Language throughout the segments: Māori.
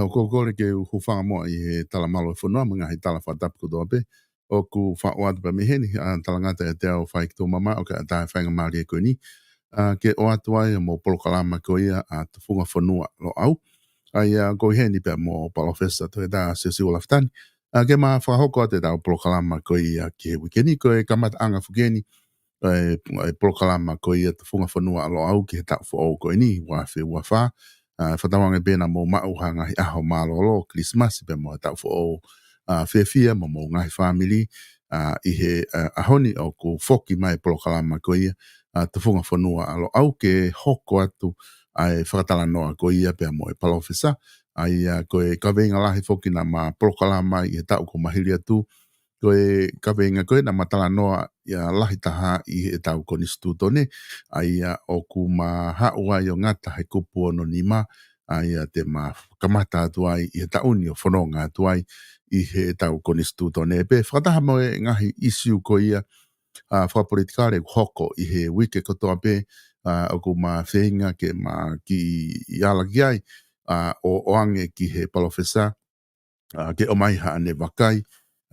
hoko ke hu whanga moa I he tala malo e whanua, mga he tala whatapu ko doa pe. O ku whaoatu pa miheni, tala ngata e te au whai ki tō mama, o ka atahe whainga maari e koe ni. Ke o atu ai mo polokalama ko ia a te whunga whanua lo au. Ai ko heni pe mo palofesa to e da sisi o laftani. Ke ma whahoko ate tau polokalama ko ia ki he wikeni, ko e kamata anga whukeni, e polokalama ko ia te whunga whanua lo au ki he tau wha o koe ni, wafe wafaa. Whatawange pēna mō mauhanga I aho mālolo, Christmas, pe mō tau wha o whewhia, mō ngahi family, I he ahoni o ko whoki mai polokalama ko ia, te whunga whanua alo au ke hoko atu ai whakatala noa ko ia pe mō palofisa, ai ko e kawenga lahi whoki na ma polokalama I he tau ko mahiri atu, ko e kawenga koe na matala noa ia lahi taha I he tau ko nistutone, ai o ku ma haua I o ngata he kupu ono nima, ai te ma kamata atu ai I he tauni o whanonga atu ai I he tau ko nistutone. Pe whakataha mo e ngahi issue ko ia whapolitikare hoko I he wike kotoa pe, o ku ma whenga ke ma ki iala ki ai, o oange ki he palofesa, ke o mai haa ne wakai,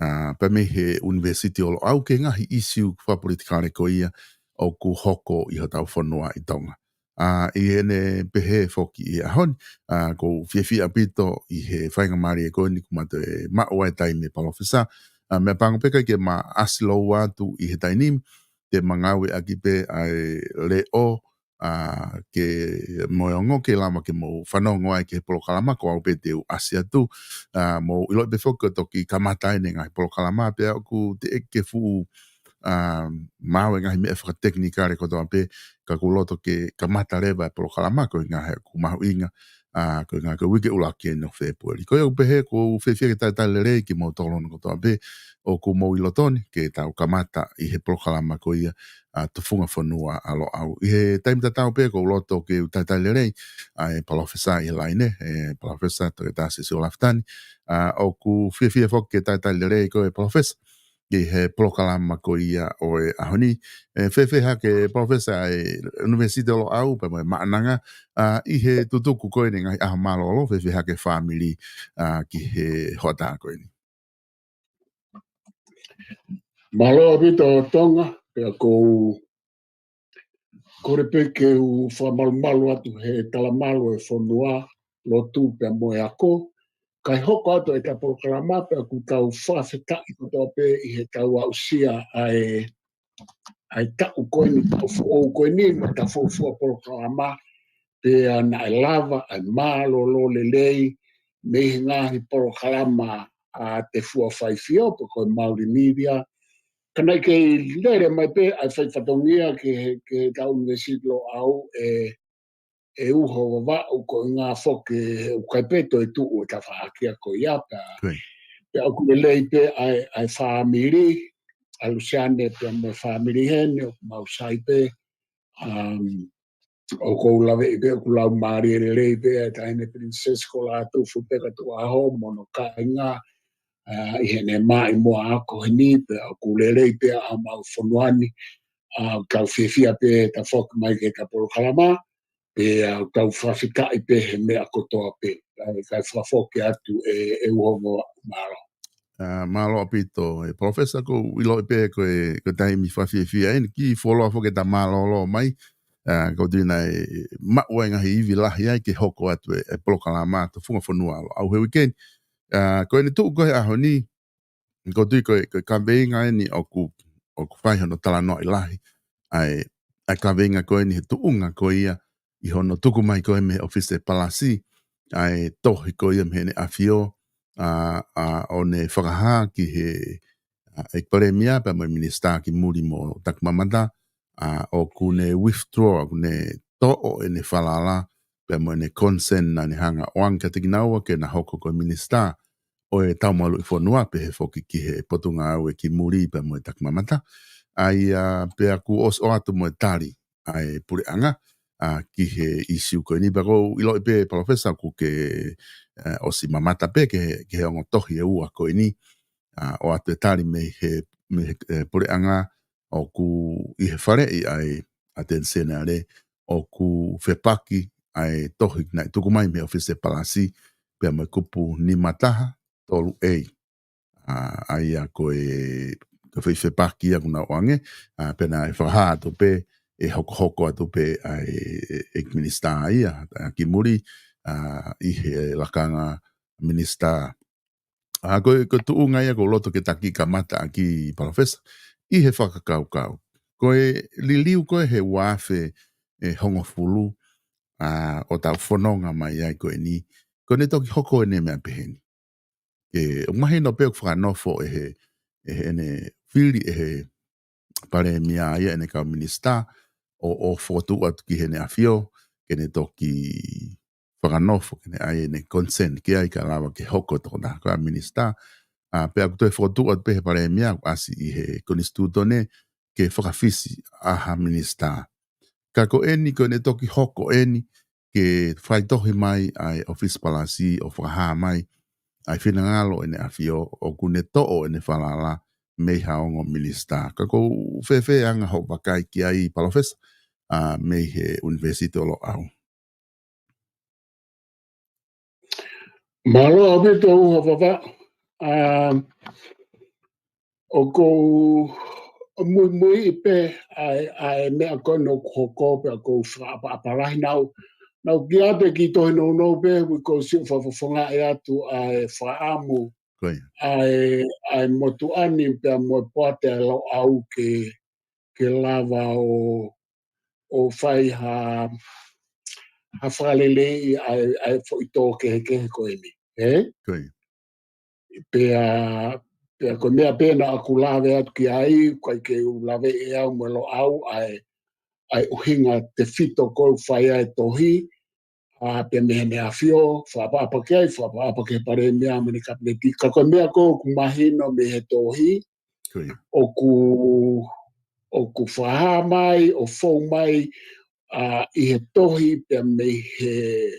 pa me he university o lo au ke ngahi issue whapolitikare ko ia o ku hoko I ho tau whanua I tonga. I ene pehe whoki I ahon, ko whiawhia pito I he whainga maari e koe ni kumata e maua e tai me palofisa, me pangapeka ke ma asilo watu I he tainim, te mangawe aki pe ai leo, ke moiongo ke lama ke mo whanongo ai ke polokalama ko au pe te u asia tu, mo iloi pe whoka toki kamata ene ngai polokalama pe au ku te eke fu mawe ngai mea whakateknika re kotoa pe ka kuloto ke kamata rewa polokalama ko ngai ku mahu inga, ko ngai ko wike ulaki no February. Ko au pehe ko whewhia ke tai le rei ki mo tolono kotoa pe o ku mo ilotoni ke tau kamata I he polokalama ko ia, te whunga whanua alo au. I he taimita tau pe ko loto ke tai le rei, e palofesa I laine, e palofesa to e tasi si o laftani, o ku whiawhia whoki ke tai le rei ko e palofesa, ki he polokalama ko ia o e ahoni, whewhia ke palofesa e universite o lo au, pa mo e maananga, I he tutuku koe ni ngai aho malolo, whewhia ke family ki he hota koe ni. Malo pito tonga, pea kou korepe ke u whamalumalu atu he talamalu e whanua, lotu pea moe ako, kai hoko atu e ka polokalama pea ku tau whawheta I kotoa pe I he tau ausia ai tau koe ni, tau whou koe ni, ma tau whou polokalama, pea na e lava, ai malo lo lelei, mehi ngahi polokalama a te fua whaifio, pe koe Māori media, kanai ke lere mai pe ai whai whatongia ke tau university lo au e uho wa o ko ngā whoke o kai peto e tu o ta whaakia ko ia pe au kune lei pe ai whaamiri a Luciane pe mo whaamiri hene o mausai pe o ko lawe I pe o kulau maari e lei pe ai taine princess ko la tu fupeka tu aho mono ka inga I hene mai mo ako ni pe ku lelei pe a mau fonuani ka fefia pe ta fok mai ke ka polokalama pe ka fafika I pe he me ako to pe ka fafok atu e uomo malo Malo apito e professor ko ilo pe ko tai mi fafia en ki follow fo ke ta malo lo mai, ko dina ma wenga hivi la ia ke hoko atu e polokalama to funga fonua au he weekend. Ko ni tu ko ahoni ko tu ko ka venga ni o ku fai hono tala no I lahi ai ka venga ko ni tu unga ko ia I hono tuku mai ko me office palasi ai tohi ko ia me ne afio o ne whakaha ki he e premia pa mo minista ki muri mo takmamata o ku ne withdraw ku ne to o ne falala pa mo ne consent na ne hanga oang ka tikinaua ke na hoko ko minista o e tau malu I whanua pe he whoki ki he potunga au e ki muri pe mo e takmamata. Ai pe aku os o atu mo e tari ai pure anga ki he issue ko ni bako ilo pe professor ku ke o si mamata pe ke he ongo tohi e ua ko ni o atu e tari me he pure anga o ku I he whare ai atensena re o ku whepaki ai tohi na tuku mai me office palasi pea mai kupu ni mataha tolu ei. Aia koe whaiwhe paki a kuna oange, pena e whaha atu pe, e hoko atu pe e minister ia, ki muri, i he lakanga minister. Koe tuu ngai ko loto ke taki kamata ki professor, i he whakakau. Koe liliu koe he wafe e hongo fulu, o tau whanonga mai ai koe ni, koe ne toki hoko e ne mea peheni. Mahi no peo whanofo e he whiri e he pare mia ia e ne kau minister o fotu atu ki he ne awhio ke ne toki whanofo ke ne ai ne consent ki ai ka lawa ke hoko toko na kau minister pea kutoe fotu atu pe he pare mia asi i he konistuto ne ke whakawhisi aha minister kako eni ko ne toki hoko eni ke whaitohi mai ai office palasi o whakaha mai ai whina ngalo ene awhio o kune to'o ene whalala mei haongo minister. Kako whewhe anga ho wakai ki ai palofes mei he university o lo au. Malo abe tō uha o kou mui I pe ai mea kono koko pe a kou whaaparahi nau ki ate ki tohi no pe ko si whawhawhanga e atu ai whaamu ai motu ani pe a moe poate a lau au ke lava o whai ha whalele ai fo I tō ke koe ni. Pea ko mea pena aku lawe atu ki ai, kai ke lawe e au mo lo au ai uhinga te fito kou whai ai tohi, pe mea mea whio, whaapa ke pare mea mene kapneti. Ka koe mea kou ku mahino me he tohi, o ku whaha mai, o whou mai, I he tohi pe me he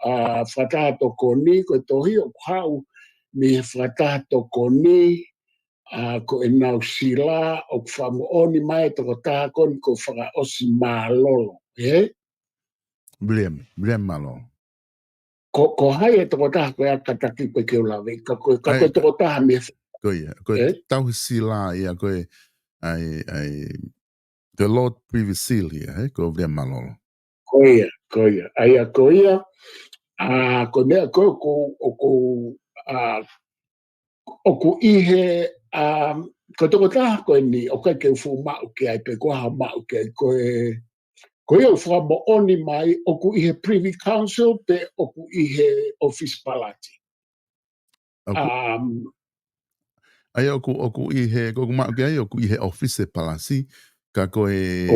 whataha toko ni, koe tohi o hau, me he whataha toko ni, ko e nau sila, o whamu oni mai toko taha koni ko whaka osi mālolo. William Malolo. Ko hai e toko taha koe akataki koe keo lawe, ka koe toko taha me. Koe tau sila ia koe the Lord Privy Seal here, ko William Malolo. Koia. Aia koia, ko mea koe o ku ihe, ko toko taha koe ni, o kai keu fu mau ke ai pe koha mau ke ai koe au wha mo oni mai, o ku ihe Privy Council pe o ku ihe Office Palati. Ai o ku ihe, ko ku mau ke ai o ku ihe Office Palati, ka koe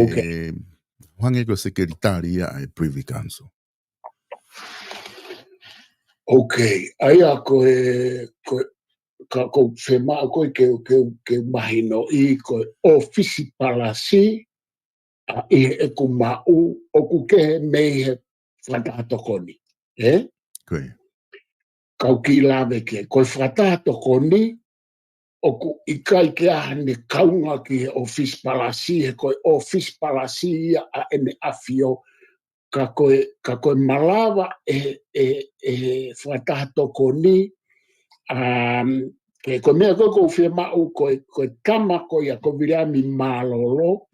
hange ko sekretaria ai Privy Council. Aia koe ka ko whema koe ke mahino I koe Office Palasi I e ku mau o ku ke mei he whataha tokoni. Kau ki lawe ke. Koe whataha tokoni o ku ikai ke ahane kaunga ki he Office Palasi he koe Office Palasi ia a ene awhio ka koe malawa e whataha tokoni ko mea koe whia mau koe kama koe a ko viriami mālolo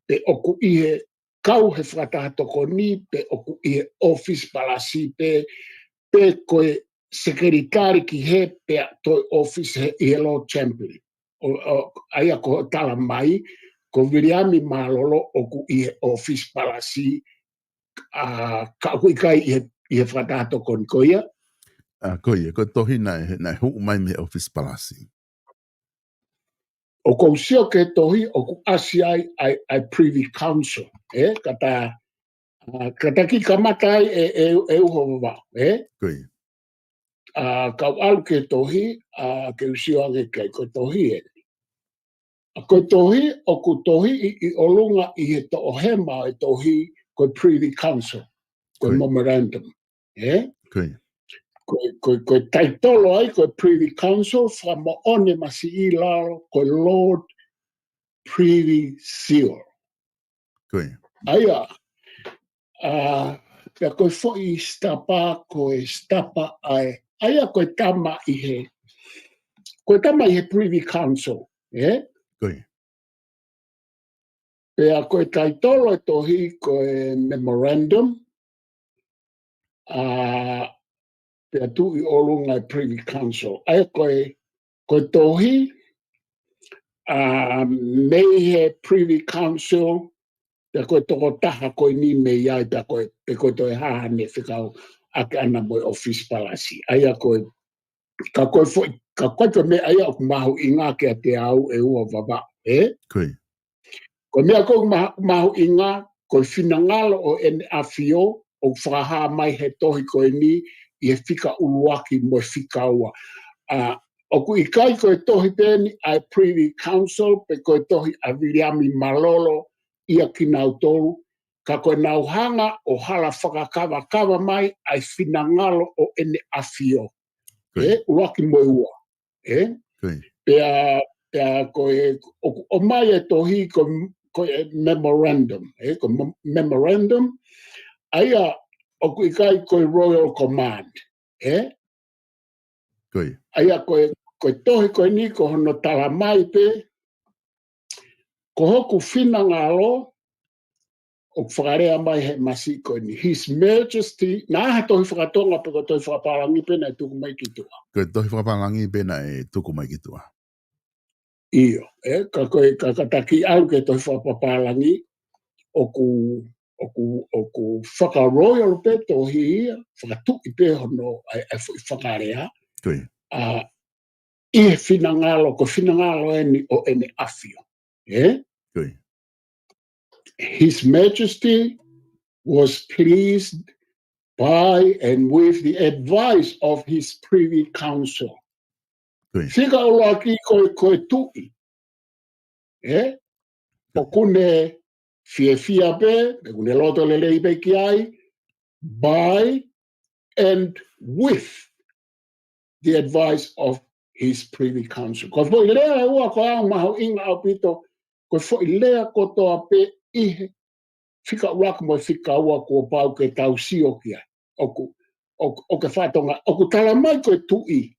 pe oku ihe kau he whataha tokoni pe oku ihe Office Palasi pe koe sekretari ki he pe toi office he ihe lo champion. Aia ko tala mai ko viriami mālolo oku ihe Office Palasi ka hui kai ihe whataha tokoni koia. Koia, ko tohi nai hu mai me Office Palasi. O kou sio ke tohi o ku asi ai Privy Council. Kata ki kamatai e uho wawau. Koia. Kau alu ke tohi, ke usio ange kai ko tohi e. Ko tohi, o ku tohi I olunga I he to ohema e tohi ko Privy Council, ko memorandum. Koia. Ko taitolo ai ko Privy Council fra mo one masi I lao ko Lord Privy Seal. Koia. Aia, Pea koe fo'i stapa ai. Aia koe tama i he Privy Council. Koe. Pea koe taitolo e tohi koe memorandum. Pea tu i olunga e Privy Council. Aia koe tohi mei he Privy Council. Pea koe toko taha koe ni mei ai pea koe toi haha ne whikau ake ana moi office palasi. Aia koe ka koe me aia o mahu i ngā ke te au e ua waba. Koe. Ko mea kou mahu i ngā koe whinangalo o ene awhio o whakaha mai he tohi koe ni i he whika uluaki mo whika ua. O ku i kai koe tohi pēni ai Privy Council pe koe tohi a Viliami Malolo ia ki nau tolu. Ka koe nau hanga o hala whakakawa mai ai whinangalo o ene awhio. Uluaki mo ua. Pea koe o mai e tohi koe memorandum. Ko memorandum aia o ku i kai koe Royal Command. Aia koe tohi koe ni ko hono tala mai pe ko hoku whinangalo o whakarea mai he masi koe ni. His Majesty, nā he tohi whakatonga pe ko tohi whakapalangi pena e tuku mai ki tua. Koe tohi whakapalangi pena e tuku mai ki tua. Iyo, ka kataki au ke tohi whakapalangi o ku whaka royal pe tohi ia, whakatuki pe hono e whakarea. Koe. I he whinangalo, ko whinangalo eni o ene awhio. Koe. His Majesty was pleased by and with the advice of his Privy Council. Whika o laki koe tui. O kune fia pe, e kune loto lelei pe ki ai, by and with the advice of his Privy Council. Ko fo i lea ua ko au maho inga au pito, ko fo i lea kotoa pe ihe whika uaka mo whika ua kua pau ke tau sio kia. O ke whatonga, o ku tala mai koe tui.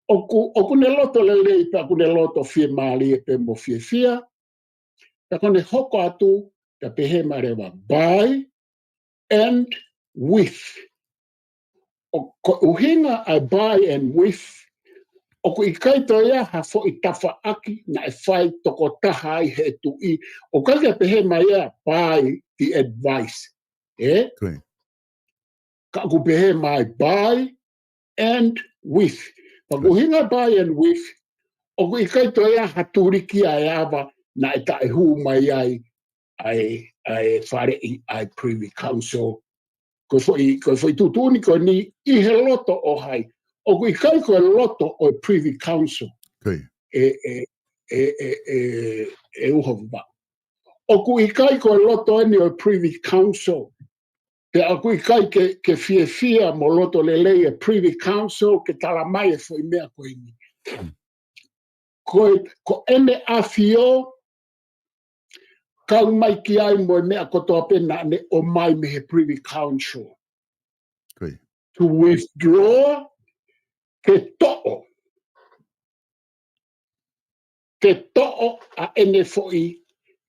O ku ne loto lelei pe, ku ne loto fie maali e pe mo fia. Pe kone hoko atu, te pehe marewa by and with. O ko uhinga ai by and with, o ku i kaito ia ha fo i tafa aki na e whai toko taha ai he tui. O kaika pehe mai ia by the advice. Ka ku pehe mai by and with. Pa ku hinga by and with, o ku i kaito ia ha turiki ai awa na e tae hu mai ai whare ai Privy Council. Ko foi tutuni ko ni I he loto o hai. O ku i kai ko loto o Privy Council. Uhovuba. O ku i kai ko loto ni o Privy Council. Pe a ku i kai ke fia mo loto lelei e Privy Council ke tala mai e foi mea ko ini. Ko ene afio kau mai ki ai mo mea kotoa pena ne o mai me he Privy Council. To withdraw ke to'o. Ke to'o a ene foi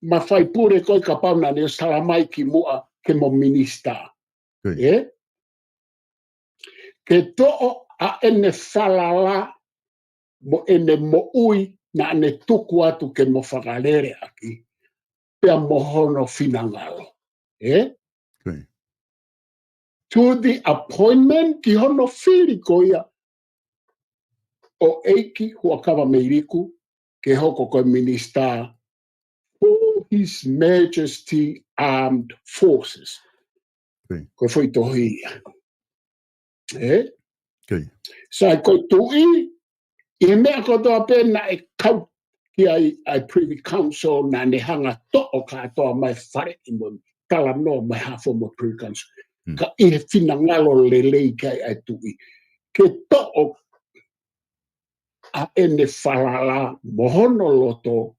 ma fai pure koi ka pauna ne stala mai ki mua ke mo minista. Ke to'o a ene falala mo ene mo ui na ane tuku atu ke mo whakalere aki. Pea mohono finangalo. To the appointment ki hono whiri koia o eiki huakawa meiriku ke hoko koe minista for His Majesty Armed Forces. Koe foi tohi ia. Sai koe tui I mea kotoa pena e kau ki ai Privy Council na ne hanga to'o katoa mai whare I mo tala no mai hafo mo Privy Council. Ka I he whinangalo lelei kai ai tui. Ke to'o a ene whalala mohono loto,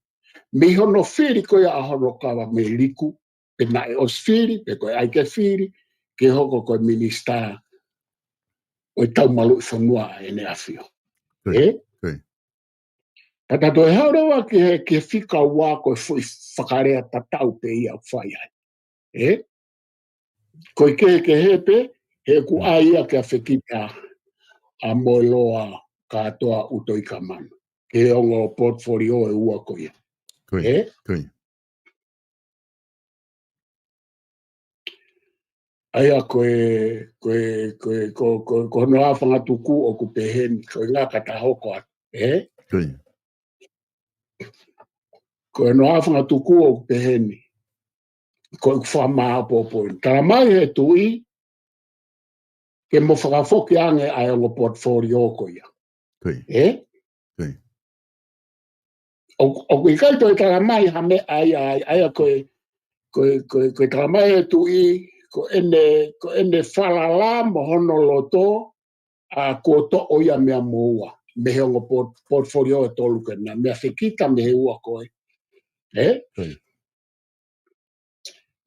mi hono whiri koia a hono kawa me liku, pe na e osfiri, pe koe ai ke firi, ke hoko koe minista o tau malu whanua e ne awhio. Pata toi haurewa ke whika wā koe fui whakarea tatau pe ia whai ai. Koe ke hepe, he ku aia ke a whekita a moeloa katoa utoi ka manu. Ke ongo portfolio e ua koe. Aia koe no a whanga tuku o ku peheni, koe ngā kata hoko atu. Koe no a whanga tuku o ku peheni, koe ku whamaa popo. Tara mai he tui, ke mo whakafoki ange ai ongo portfolio koe. O kui kaito e tara mai hame aia koe tara mai he tui, ko ene whalala mo hono loto a ko to o ia mea moua. Me he ongo portfolio e tolu kena. Mea whikita me he ua koe.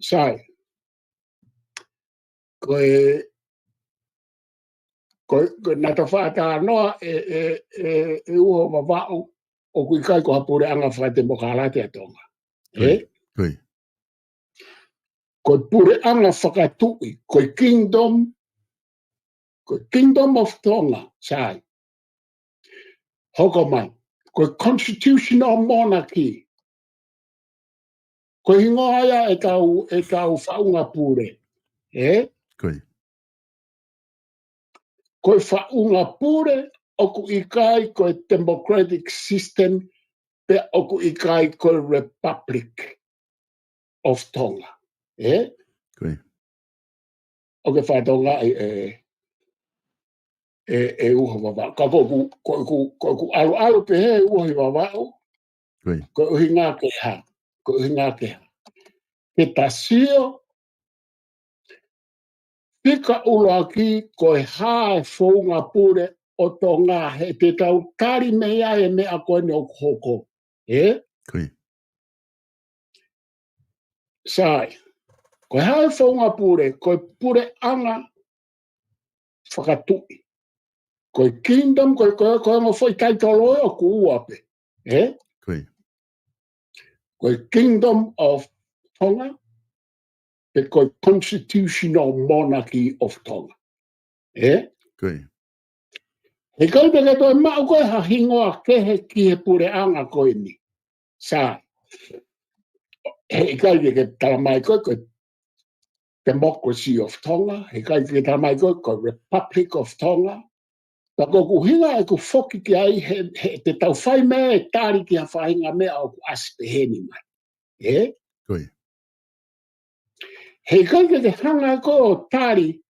Sai. Koe nata whaata noa e uho wawau o kui kai ko hapure anga whaite mokalate atonga. Koe pure anga whakatui, koe kingdom of Tonga, sai. Hoko mai, koe constitutional monarchy. Koe hingoaya e tau whaunga pure. Koe whaunga pure, oku ikai koe democratic system, pe oku ikai koe republic of Tonga. Oke whātonga e uho wawau. Ka koku alu pehe e uho wawau. Ko uhi ngā ke ha. Ke tasio, pika uloa ki koe hae whaunga pure o tō ngā he te tau tari mea e mea koe ne o hoko. Sai. Koe hae whaunga pure, koe pure anga whakatui. Koe kingdom, koe mo whai taitolo o ku uape. Koe kingdom of Tonga, pe koe constitutional monarchy of Tonga. He kai peke toi mau koe ha hingoa kehe ki he pure anga koe ni. Sai. He kai peke talamai koe democracy of Tonga. He kai peke talamai koe republic of Tonga. Ta koku hinga e ku foki ki ai he te tau whai mea e tāri ki a whahinga mea o ku aspe heni mai. He kai ke hanga ko o tāri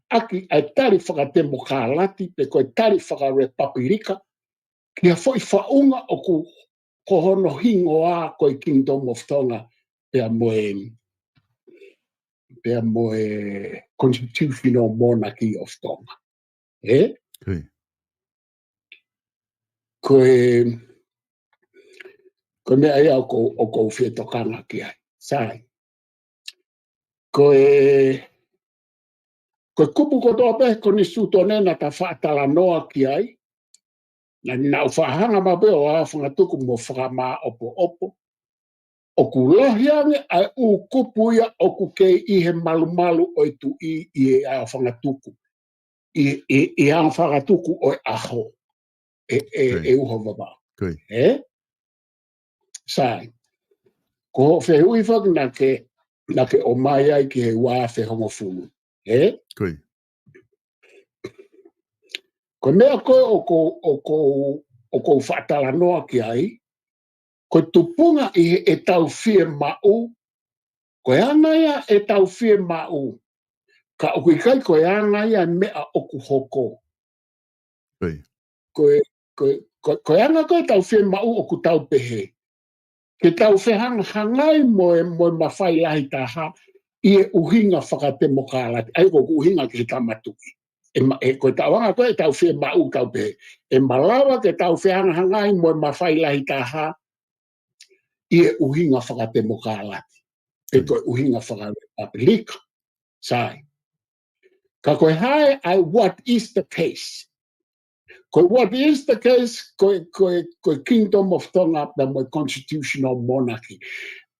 aki ai tāri whakademokalati pe koe tāri whakarepapirika ki a whai whaunga o ku kohono hingoa koe Kingdom of Tonga pea moe constitutional monarchy of Tonga. Koe mea ia o kou whetokanga ki ai. Sai. Koe kupu kotoa pehe ko ni sutonena ta whaatala noa ki ai. Na nau whahanga mabe o a whangatuku mo whakama opo. O ku lohiange ai u kupuia o ku kei i he malu o i tu i e a whangatuku. I a whangatuku o e aho. E uho wabao. Sai. Ko whehui whak na ke o mai ai ki he wā whehongo fulu. Ko mea koe o kou whaatala noa ki ai, ko tupunga i e tau whie mau, ko angaia e tau whie mau, ka o kui kai ko angaia mea o ku hoko. Ko anga koe tau whie mau o ku tau pehe. Ke tau whehanga hangai moe mawhai lahi taha, i e uhinga whakatemokalati, ai ko uhinga ki he tamatui. Ko tawanga koe tau whie mau tau pehe. E malawa ke tau whianga hangai moe mawhai lahi taha, i e uhinga whakatemokalati. e koe uhinga whakarepublika. Sai. Ka koe hae ai what is the case? Koe what is the case? Koe Kingdom of Tonga pa mo constitutional monarchy.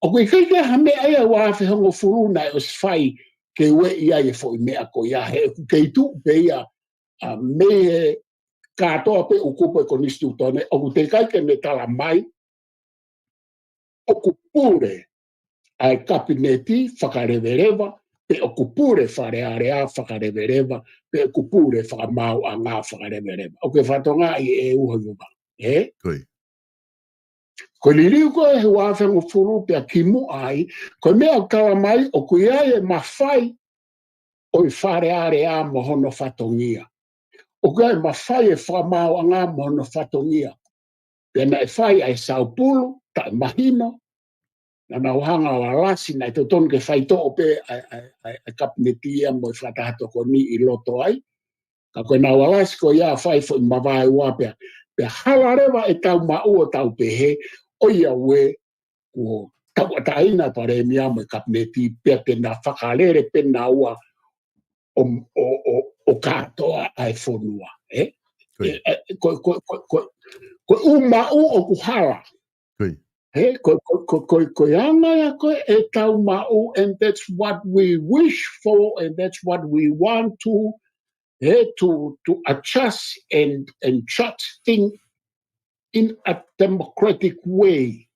O koe keke hame aia wafe hongo furuna e os fai ke we ia e fo mea ko ia he ke tu pe ia me katoa pe ukupo e konistutone o te kai ke me tala mai o kupure ai kabineti whakarewereva pe o kupure wharearea whakarewereva pe o kupure whakamau a ngā whakarewereva. O ke whatonga i e uhanuba. Ko liriu koe he wāwhengo furu pe a kimu ai, ko mea kawa mai o kuia e mawhai o i wharearea mohono whatongia. O kuia e mawhai e whamau a ngā mohono whatongia. Pena e whai ai Saupulu, ta e mahino, na nauhanga o alasi na i te tonu ke whaito o pe a kapinetia mo i whatahato ko ni i loto ai. Ka koe nau alasi ko ia whai fo i mawai wapea. Pe halarewa e tau mau o tau pehe, o ia we ko tau ataina pare mia mo i kapineti pe pena whakalere pena ua o katoa ai whonua. Ko umau o kuhala. Hey, ko anga ko e tau mau, and that's what we wish for, and that's what we want to adjust and judge things in a democratic way.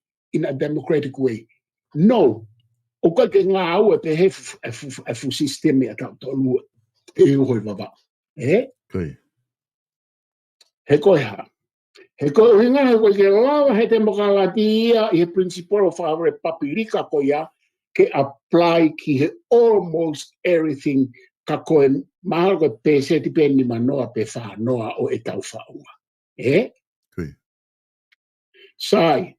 No, o ka ke ngā au e pe he fu sistemi a tau tolu e hoi baba. He koe ha. He koe hinga he koe ke lawa he te mokalatia i he principle of our republika ko ia ke apply ki he almost everything ka koe maha koe pe se ti pe ni manoa pe whanoa o e tau whaunga. Sai.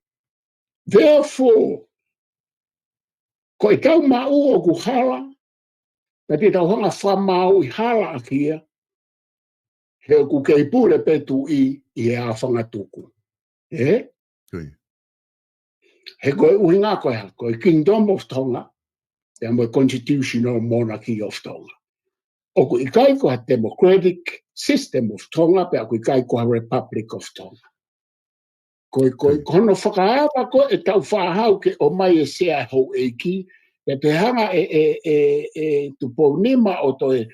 Therefore, ko e tau mau o ku hala, na te tau hanga whamau i hala a kia, he ku kei pure petu i e a whangatuku. He koe uhinga koe ha, koe Kingdom of Tonga, te amo Constitutional Monarchy of Tonga. O ku ikai koe Democratic System of Tonga, pe a ku ikai koe Republic of Tonga. Koe kono whakaapa koe e tau whahau ke o mai e sea hou eiki, te hanga e tupo nima o toe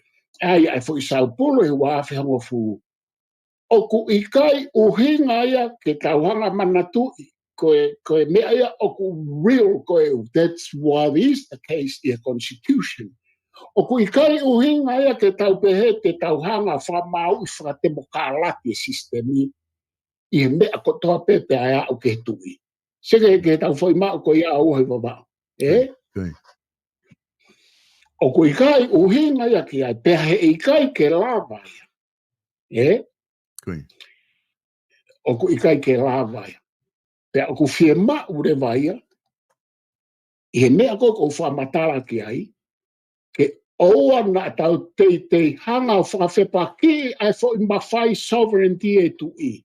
ai fo i Saupulu i wāwhi hango fu. O ku ikai uhinga ia ke tauhanga manatui, koe mea ia o ku real koe, that's what is the case in the constitution. O ku ikai uhinga ia ke tau pehe te tauhanga whamau i whakatemokalati e sistemi, i mea kotoa pepe aia o ke tui. Seke ke tau whoi mao ko ia au hei wama. O ku ikai uhinga ia ki ai, pea he ikai ke lava ia. O ku ikai ke lava ia. Pea o ku fie ma ure vaia, i he mea koko whamatara ki ai, ke oua na tau te hanga o whakawhepa ki ai fo i mawhai sovereignty e tu i.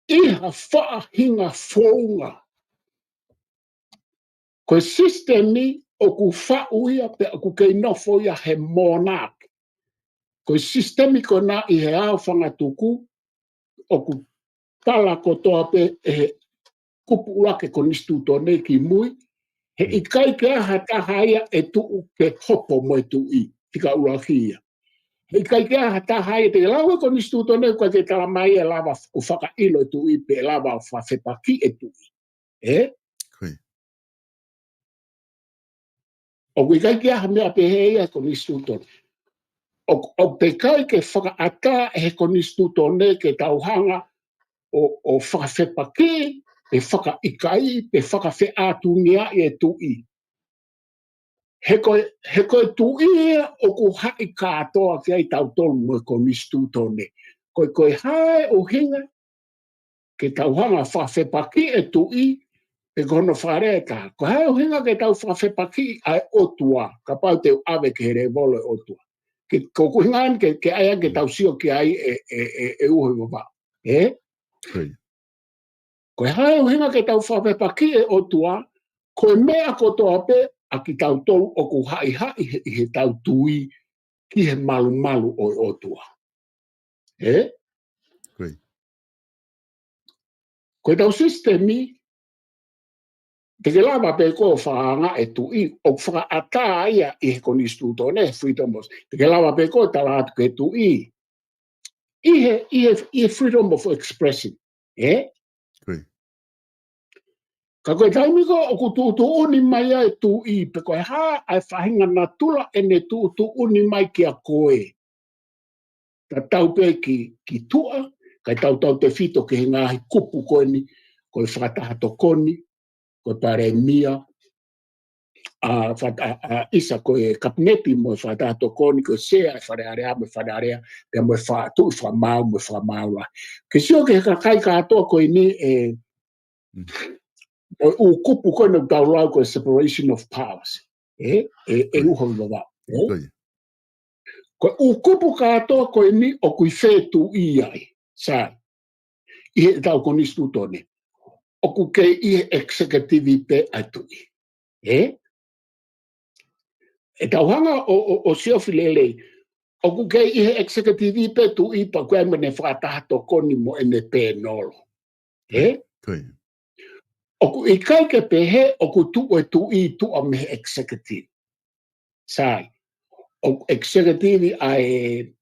Iha whaahinga whaunga. Koe sistemi o ku whauia pe o ku kei nofo ia he monarch. Koe sistemi ko na i he ao whangatuku o ku tala kotoa pe he kupu lake konistuto ne ki mui. He ikai ke aha tahaia e tuu ke hopo mo e tui. Tika urakia. He ikai ke aha tahaia te lawa konistuto ne kwa te tala mai e lava o whaka ilo e tui pe lava o whawhepaki e tui. O wikai ke aha mea pe heia konistuto. O te kai ke whakaata he konistuto ne ke tauhanga o whakawhepaki pe whakaikai pe whakawheatungia e tui. He koe tui o ku hai katoa ki ai tautolu mo konistuto ne. Koe hae o hinga ke tauhanga whakawhepaki e tui pe kono whareka. Ko hae o hinga ke tau whakawhepaki ai otua. Ka pau te ave ke here volo e otua. Ko kuhingaan ke aia ke tau sio ki ai e uhe wapa. Koe hae uhinga ke tau whawepaki e o tua, koe mea kotoa pe a ki tau tolu o ku hai i he tau tui ki he malu o tua. Koe tau sistemi, te ke lava pe ko whaanga e tui, o whaata ia i he konistu tone, freedom of, te ke lava pe ko tala atu ke tui, i he freedom of expression. Ka koe taumiko o ku tu uni mai ai tu I, pe koe ha ai whahinga na tula ene tu uni mai ki a koe. Ka tau pe ki tua, kai tau te fito ke he ngahi kupu koe ni, koe whakataha to koni, koe pare mia, isa koe kapneti mo whakataha to koni, koe sea e wharearea, me wharearea, pe mo tu whamau la. Ke sio ke kai katoa koe ni o kupu koe no tau lau koe separation of powers. Uho i wawa. Koe o kupu katoa koe ni o kui whetu I ai. Sai. I he tau konistu tone. O ku kei I he executive pe atu I. E tau hanga o siofilelei. O ku kei I he executive pe tu I pa koe mene whataha to koni mo ene pe nolo. O ku I kai ke pehe o ku tu e tu I tu a mehe executive. Sai. O executive ai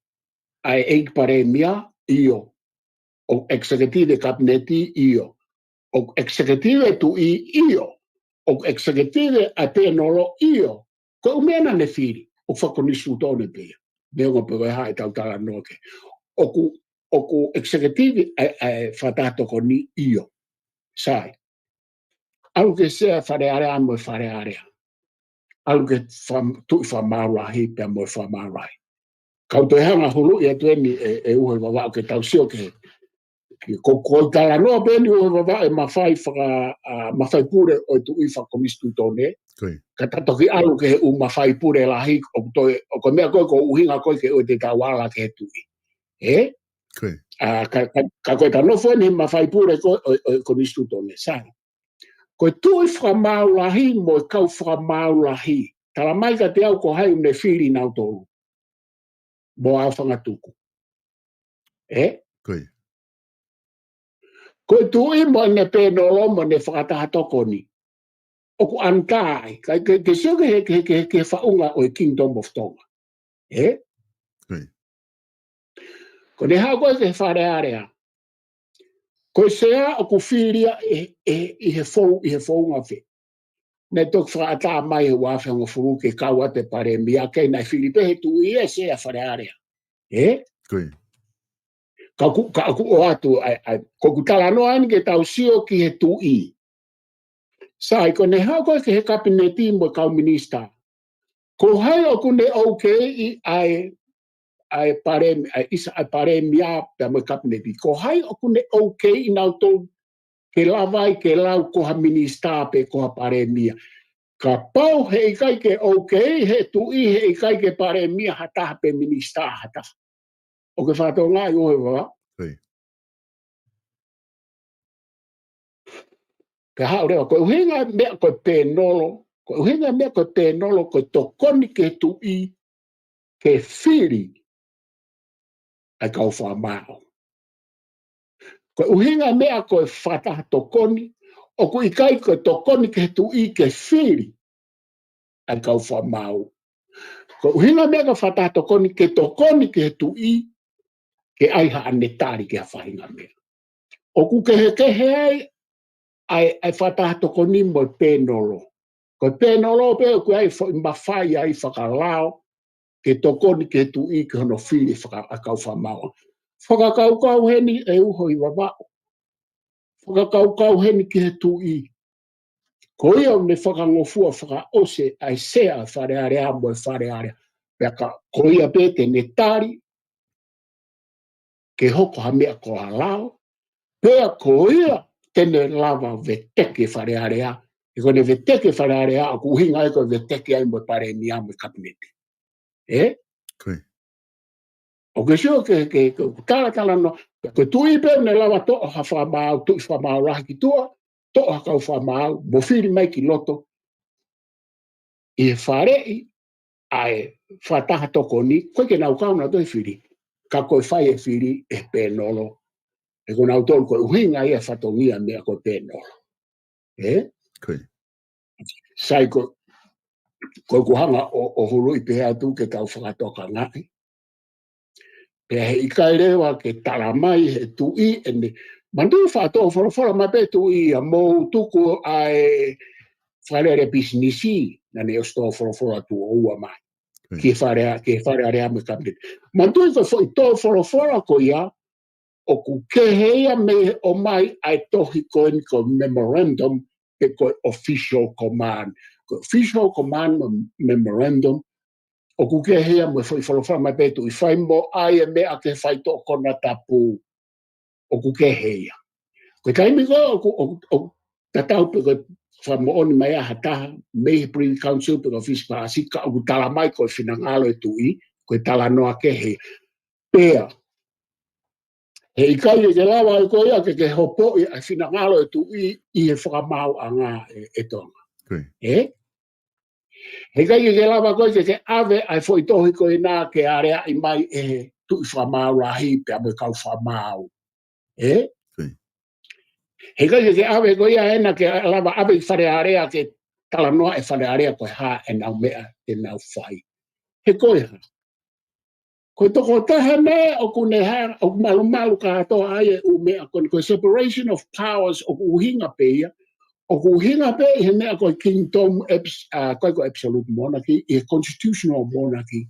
pare mia io. O executive kabineti io. O executive tu I io. O executive a te nolo io. Ko umena ne fili. O whakonisu tone pia. Neonga pe hai tau tala noke. O ku executive ai whatato ko ni io. Sai. Alu ke sea whare area mo whare area. Alu ke tui whamarahi pe mo whamarahi. Kau te hanga hulu ia tueni uhe wawa ke tau sio ke ko tala noa peni uhe wawa mawhai mawhai pure o tu I whakonistu tone. Ka tatoki alu ke mawhai pure lahi o ko mea koe ko uhinga koe ke o te tawala ke tui. Ka koe tanofo ni mawhai pure koe o konistu tone. Sai. Koe tui whamaulahi mo kau whamaulahi. Tala mai ka te au ko hai une whiri nau tolu. Mo au whangatuku. Koe tui mo ne pēnolo mo ne whakataha tokoni. O ku antai. Ke sio ke whaunga o Kingdom of Tonga. Ko ne hao koe ke whare area. Koe sea o ku whiria I he whaunga whi. Ne tok whaata mai he wawhenga whuru ke kaua te pare mia kei nai Filipe he tui e sea whare area. Ka ku o atu, ko ku tala noa ni ke tau sio ki he tui. Sai, ko ne hao koe ke he kabineti mo kau minista. Ko hai o ku ne okay ai pare mia pe mo kabineti. Ko hai o ku ne okay nau tau ke lavai ke lau koha minista pe koha pare mia. Ka pau he ikai ke okay, he tui he ikai ke pare mia hataha pe minista hataha. O ke whātou ngai ohe wawa. Ka hao rewa, koe uhinga mea koe pēnolo, koe uhinga mea koe pēnolo, koe tokoni ke tui, ke whiri, ai kau whamao. Koe uhinga mea koe whataha tokoni, o ku ikai koe tokoni ke tui, ke whiri, ai kau whamao. Koe uhinga mea koe whataha tokoni ke tui, ke aiha anetari ke whahinga mea. O ku kehe ai whataha tokoni mo pēnolo. Ko pēnolo pe ku ai mawhai ai whakalao ke tokoni ke tui ke hono whiri whakakau whamao. Whakakau heni e uho I wawao. Whakakau heni ki he tui. Ko ia me whakangofua whakaose ai sea wharearea mo wharearea. Ko ia pe te netari ke hoko ha mea ko halao. Pea ko ia tene lava veteke wharearea. E kone veteke wharearea a kuhinga e koe veteke ai mo pare mia mo kabineti. O ke sio ke tala no, Ko tui pe ne lava to ha fa mau tu fa mau la ki tua to ha ka fa mau mo fili mai ki loto e fare ai fa ta to ko ni ko ke na ka na to fili ka ko fai e fili e pe nolo e ko na to ko hinga e fa to mia me ko pe nolo sai ko hanga o hulu i pe atu ke tau fa to ka ngai pe i kai rewa ke tala mai he tu i ene mandu fa to fora ma pe tu i a mo tuku ai fare re businessi na ne sto fora tu o mai ke fare are me kapit mandu fa foi to fora ko ia o ku ke heia me o mai ai tohi ko memorandum pe ko official command memorandum o ku ke hea mo foi fora mai petu i fai mo ai e mea ke fai to kona tapu o ku ke hea ko taimi ko o tatau pe ko fa mo oni mai a hata me Privy Council pe office pa asika o tala mai ko finangalo e tui ko tala no a ke hea pea he i kai e lawa ko ia ke hopo i finangalo e tui i e whakamau anga e tonga he kai ke lava ko ke ave ai foi tohi ko ina ke area i mai e tu fa mau rahi pe ame kau fa mau he kai ke ave ko ia ena ke lava ave fare area ke tala noa e fare area ko ha e nau mea e nau fai he ko ia ko to ko ta me o ku ne ha o malu ka to ai u mea ko separation of powers o ku hinga pe ia o ku hinga pe he mea ko kingdom ko absolute monarchy e constitutional monarchy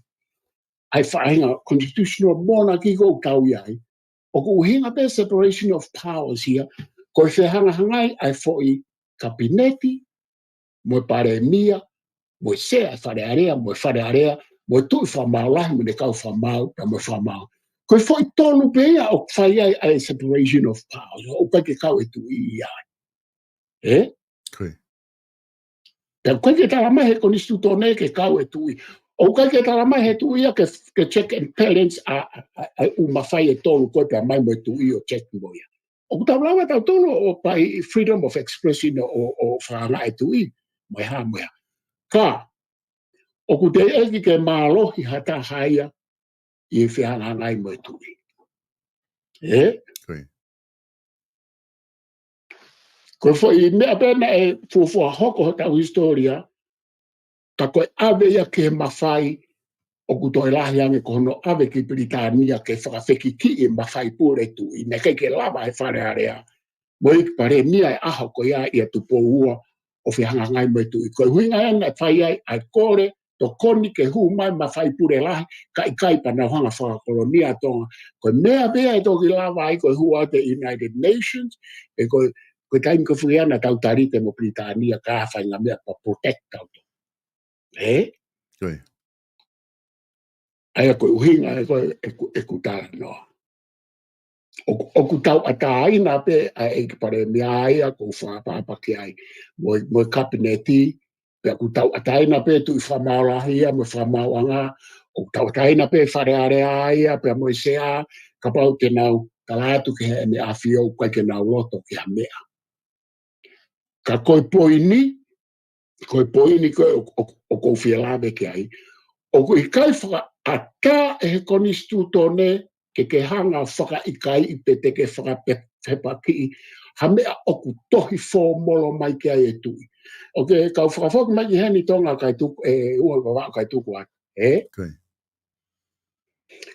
ai whainga constitutional monarchy ko kau iai. O ku hinga pe separation of powers here, ko se hanga hangai ai foi kabineti, mo pare mia, mo se ai whare area, mo tu whamau lahi, mo ne kau whamau, ta mo whamau. Ko foi tonu pe ia o whai ai separation of powers, o kai ke kau e tu iai. Te koe ke tala mai he konistu tōne ke kau e tui. O kai ke tala mai he tui ia ke check and balance a mawhai e tōnu koe pia mai mo e tui o check mo ia. O ku tawlawa tau tōnu o pai freedom of expression o whaanga e tui. Moe ha moe ha. Ka, o ku te eki ke mālohi hata haia i e whianga ngai mo e tui. Koe fo i mea pēna e fuafua hoko tau historia, ka koe ave ia ke mawhai o ku toi lahi ange kono ave ki Britania ke whakawheki ki e mawhai pūre tu i ne kei ke lava e whare area. Mo i pare mia e aha ko ia i atu po ua o whihanga ngai mo tu i koe huinga ena e whai ai ai kore to koni ke hu mai mawhai pūre lahi ka i kai pana hanga whakakolonia tonga. Koe mea bea e toki lava ai koe hua te United Nations e koe taimi ko whiana tau tarite mo Britania ka whainga mea pa protect tau. Ai ko uhinga e ku tara no. O ku tau ataina pe ai ki pare mea ai ko whapapa ki ai. Mo kabineti pe ku tau ataina pe tu whamalahi mo whamauanga. O tau ataina pe whare are ai pe mo sea ka pau te nau kalatu ke he me awhio kai ke nau loto ki ha mea. Ka koe poini koe o kou whialawe ki ai. O ku i kai whaka ata e he konistu tōne ke hanga whaka i kai i pe te ke whaka pepa ki ha mea o ku tohi fō molo mai ki ai e tui. O ke kau whakawhok mai ki heni tonga kai tuku e ua kawa kai tuku ai.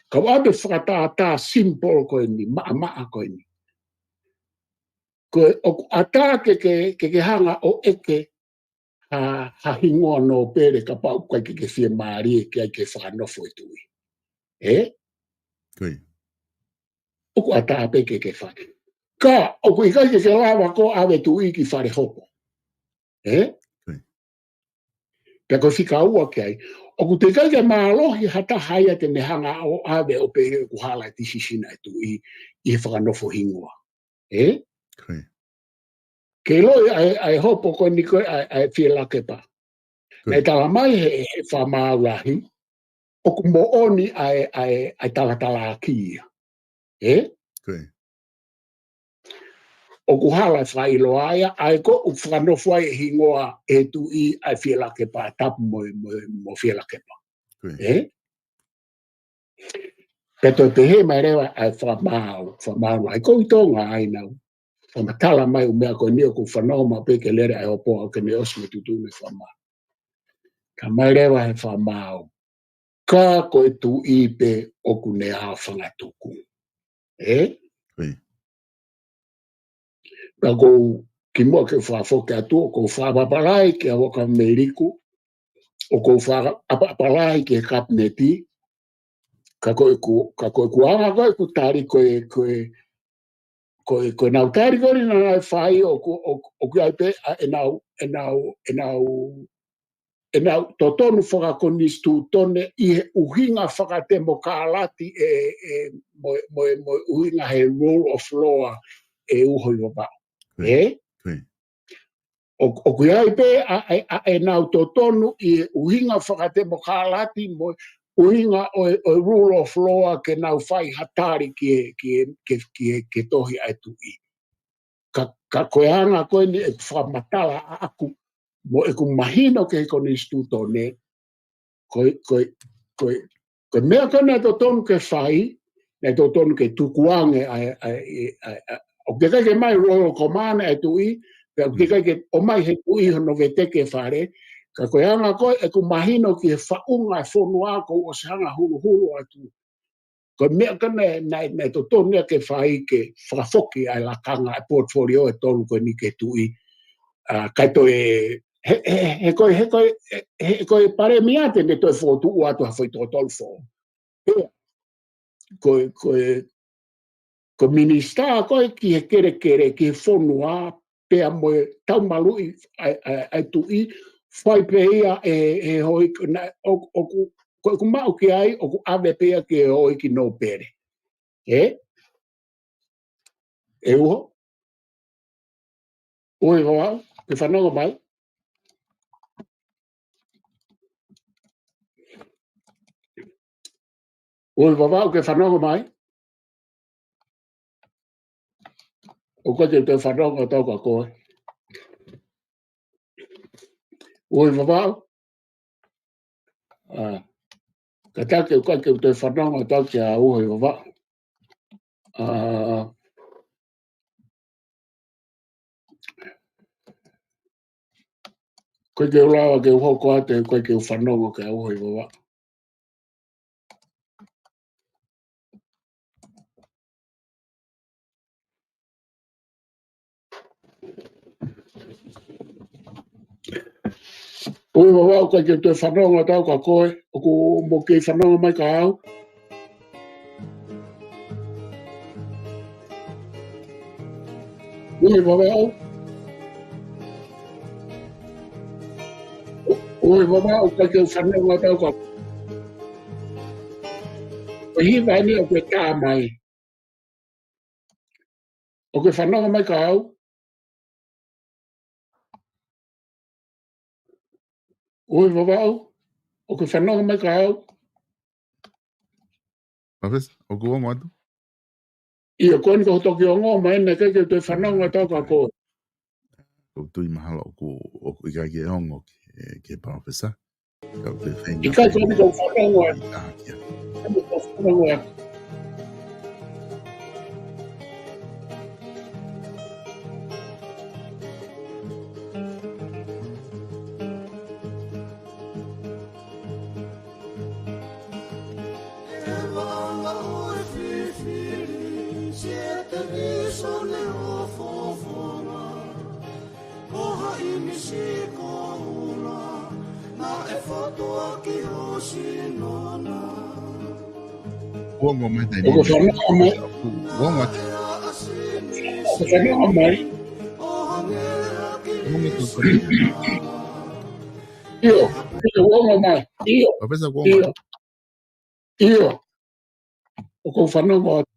Kau abe whakata simple koe ni, maa koe ni. Koe o ku ata ke hanga o eke ha hingoa no pere ka pau kai ke whia maari e ke ai ke whakanofo e tui. O ku ata ape ke whai. Ka, o ku ikai ke lawa ko awe tui ki whare hopo. Pea ko whika ua ke ai. O ku te kai ke maalohi hata haia te mehanga o awe o pere ku hala ti sisina e tui i he whakanofo hingoa. Ke loi ai hopo ko ni koe ai whia lake pa. Nei tala mai he whamaulahi, o ku mo oni ai talatala ki ia. O ku hala whai loaia, ai ko u whanofua e hingoa e tu I ai whiela ke pa, tapu mo whiela ke pa. Peto te he mai rewa ai whamau, ai ko I tonga ai nau. Whamatala mai u mea koe nio ku whanau ma pe ke lere ai opo au ke ne osu me tutu me whamau. Ka mai rewa he whamau. Ka koe tu I pe o ku ne a whangatuku. Ka kou ki mua ke whaafoke atu, o kou whaapapalai ke awoka meriku, o kou whaapapalai ke kapneti, ka koe kuanga koe ku tari koe nau tari koe na nai whai o ku ai pe e nau totonu whakakonis tu tone I he uhinga whakatemo ka alati mo uhinga he rule of law e uhoi wapau. O kui ai pe e nau totonu I uhinga whakatemo ka alati mo uhinga o rule of law ke nau whai hatari ke tohi ai tui. Ka koe anga koe ni e whamatala aku mo e ku mahino ke koni stuto ne koe mea kona totonu ke whai na totonu ke tukuange o ke kai ke mai Royal Command ai tui o ke kai ke o mai he tui hono ke teke whare ka koe anga koe e ku mahino ki e whaunga e whonua ko o se hanga huru atu ko mea kona na totonu ke whai ke whakafoki ai la kanga e portfolio e tonu koe ni ke tui kai to he koe pare miate ne to e whotu atu ha whai tō tolfo ko minista koe ki he kere ki he whonua pea mo tau malui ai tui whai pe ia e hoi koe ku mau ki ai o ku ave pea ki e hoi ki no pere e uho oi hoa ke whanonga mai oi wawau ke whanonga mai o koe te whanonga tau ka koe oi wawau ka take o koe te whanonga tau ki a oi wawau koe ke ulawa ke uhoko ate koe ke whanonga ke a oi wawau oi wawau koe ke te whanonga tau ka koe o ku mo ke whanonga mai ka au oi wawau oi wawau koe ke whanonga tau ka koe hiwa ni o ke tā mai o ke whanonga mai ka au oi wawau o ke whanonga mai ka au Pafes, o ku ongo atu? Ia koe ni ko toki o ngō mai ne kei te whanonga tau ka koe. O tui mahalo o ku ikai ke ongo ke pafesa. Kau te whenga. Ikai koe ni ko whanonga. Ni ko whanonga. Uongo mai te O ke whanonga mai. Uongo atu. O ke whanonga mai. Uongo atu. Io. Io uongo mai. Io. Pafesa uongo atu. Io. O ke whanonga atu.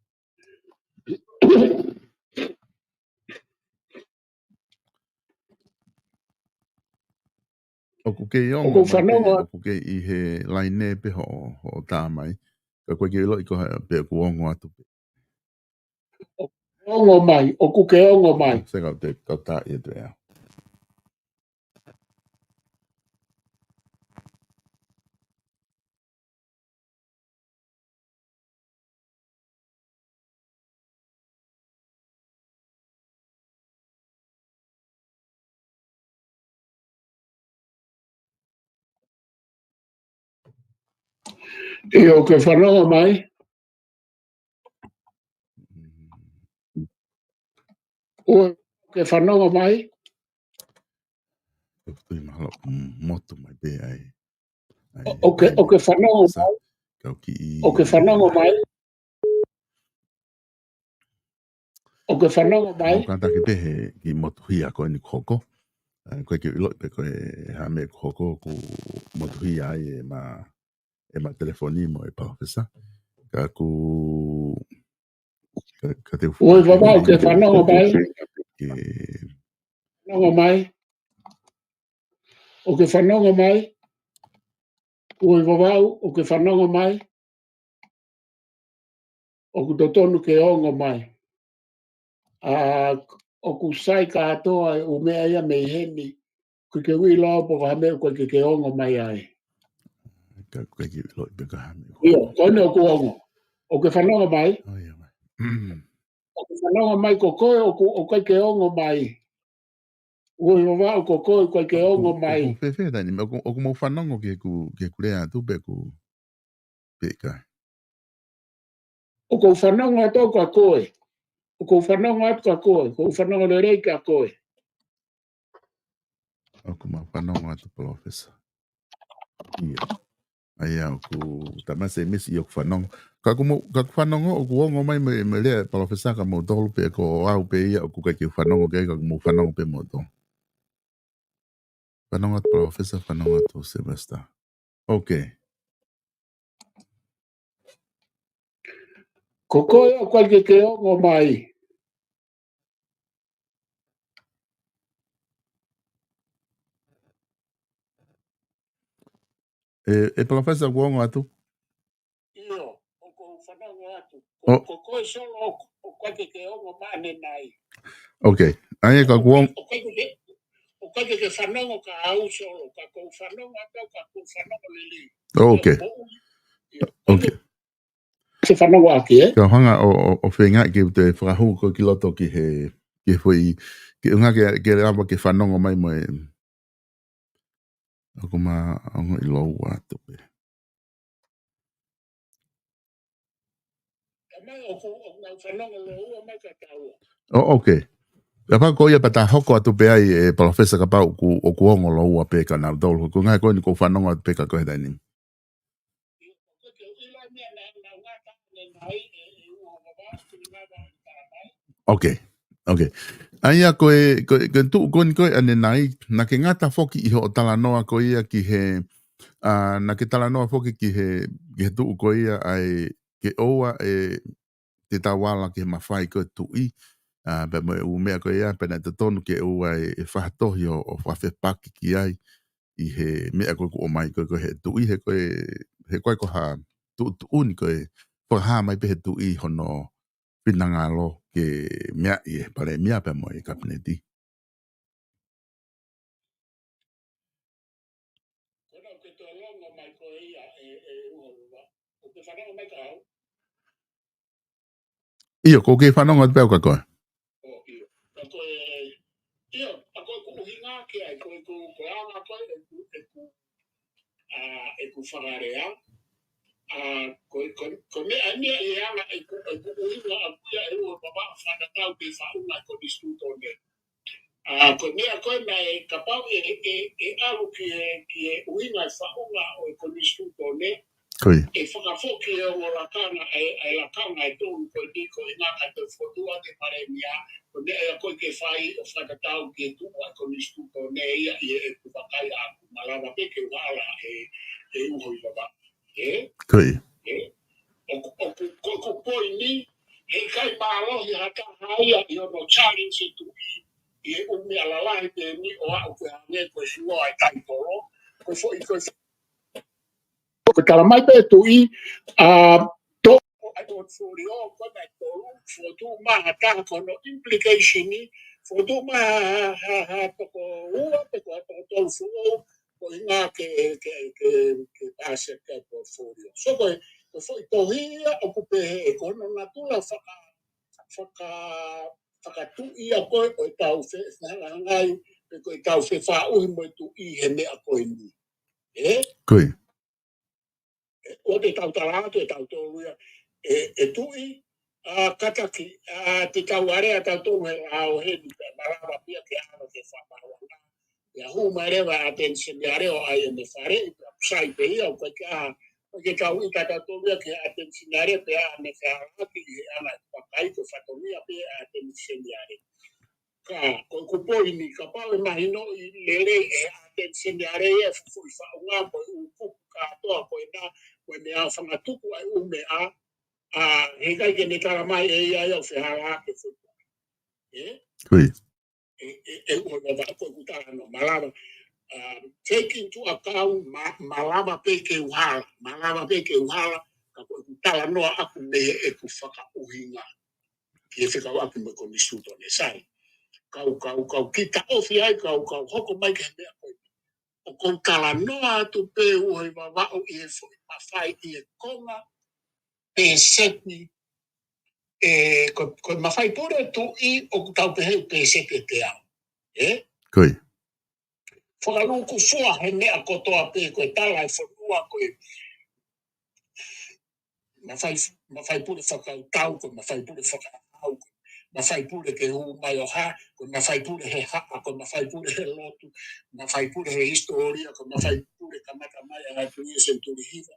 O ku ke ongo mai o ku ke I he laine pe ho tā mai. Ka koe ke ilo I ko pe ku ongo atu. ongo mai, o ku ke ongo mai. Se kau te kata ia te ea. E o ke whanonga mai, o ke whanonga mai, Tui mahalo motu mai pe ai. o ke whanonga mai, Kau ki i... o ke whanonga mai, o ke whanonga mai. Mau kanta ki pe he ki motu hia koe ni koko. Koe ki iloi pe koe ha me koko ku motu hia ai e ma telefoni mo e pawhisa. Ka ku... Ka te ufu. Oi vava o ke whanonga mai, Ke... whanonga mai, o ke whanonga mai, oi vava o ke whanonga mai, o ku totonu ke ongo mai. O ku sai katoa o mea ia mei heni, ku ke ui loa po ka mea koe ke ongo mai ai. Ka koe ki iloi pe ka ha me koko. Ia, koine o ku ongo. O ke whanonga mai, Oh ia mai. o ke whanonga mai ko koe o koe ke ongo mai. Oi vava o ko koe ke ongo mai. O ku whewhe tani, o ku mau whanongo ke ku rea tu pe ku pe kai. O ko whanonga to ka koe. O ko whanonga atu ka koe. Ko whanonga le rei ka koe. O ku mau whanongo atu professor. Ia. Ai au ku tamase misi o ku whanongo. Ka ku whanongo o ku ongo mai me lea professor ka mau tolu pe ko au pe ia o ku kai ki whanongo ke ka ku mau whanongo pe mo tolu. Whanongo atu professor, whanongo atu semester. Okay. Ko koe o koe ke ongo mai. E professor ku ongo atu? Io, o ko whanonga atu. Ko koe solo o koe ke ongo mai nai. Okay. Ai ka ku ongo. O koe ke whanonga ka au solo. Ka ko whanonga tau ka ko whanonga lili. Okay. Okay. Se whanonga aki, Ka hanga o whenga ki te whakahu ko ki loto ki he hui ki unga ke rama ke whanongo mai mo e ako ma ongo i lau atu pe. Okay. Apa ko ia pata hoko atu pe ai e professor ka pau o ku ongo lau a pe ka na dolo ko ngai ko ni ko whanongo atu pe ka ko he dani. Okay. Okay. Aia koe tu ko ni koe ane nai na ke ngata foki i ho tala noa ko ia ki he na ke tala noa foki ki he tu ko ia ai ke oa e te tawala ke mawhai ko tu i pe mo u mea ko ia pe na te tonu ke oa e whahatohi o whawhepaki ki ai i he mea ko o mai ko he tu i he koe ko ha tu uni ko e whaha mai pe he tu i hono pinanga lo ke mea i e pare mea pe mo e kapineti. Iyo, ko ke whanonga te pēo ka koe? Iyo, a koe ku uhinga ke ai, koe ku anga koe e ku whangarea. Ko mea ania e anga e ku uhinga a kuia e ua baba whanatau ke whaunga ko ni stūtone. Ko mea koe mai ka pau e alu ki e uhinga e whaunga o e ko ni stūtone. Koi. E whakafoki e o lakana e lakana e tōru koe ni ko e ngaka te whotua te paremia ko mea e koe ke whai o whakatau ki e tua ko ni stūtone ia i e ku whakai a ku malawa peke wala e uho i baba. Koi. O ku poi ni e kai mālohi hata haia i ono challenge tu i e umi alalahi te ni o a o ke hange koe shua ai kai toro. Ko tala mai pe tu i to o furio ko na to fo tu ma ta ko no implication ni fo tu ma ha to ko u te ko to fu ko inga ke pase ke portfolio so ko to hia o ku pe ko no na tu la faka tu ia ko o tau fe na ngai ko tau fe fa u mo tu I he me a ko ni Koi. O te tau tala te tau tōruia e tui a kataki a te tau area tau tōnga ao he ni pe marama pia ke ano ke whamawana. Ia hu marewa a tense me areo ai e me whare i pe apusai pe ia o kai ke tau i tata tōruia ke a tense me are pe a me whaaraki i ana pakai ko whatonia pe a tense me are. Ko kupoi ni ka pau e mahino I lere e a tense me are e fufu I whaunga po I upuku ka atoa ko e na ko me a whangatuku ai ume a he kai ke ne tara mai e ia o whehara ke fuku. Koi. E ua wa ko kutara no malama. Take into account malama pe ke uhala. Malama pe ke uhala ka ko kutara no aku me e ku whaka uhinga. Ki e whika waku me ko nisuto ne sai. Kau kita ofi ai kau hoko mai ke mea koe. O kon kala noa tu pe ua I wawao I e fo I mawhai I e konga pe seti ko mawhai pore tu I o kutau pe heu pe seti te au. Koi. Whakaluku fua he mea kotoa pe koe tala e whanua koe mawhai pore whakau tau koe mawhai pore whakau koe. Mawhai pure ke hu mai o ha, ko mawhai pure he haa, ko mawhai pure he lotu, mawhai pure he historia, ko mawhai pure kamata mai a tui e senturi hiva.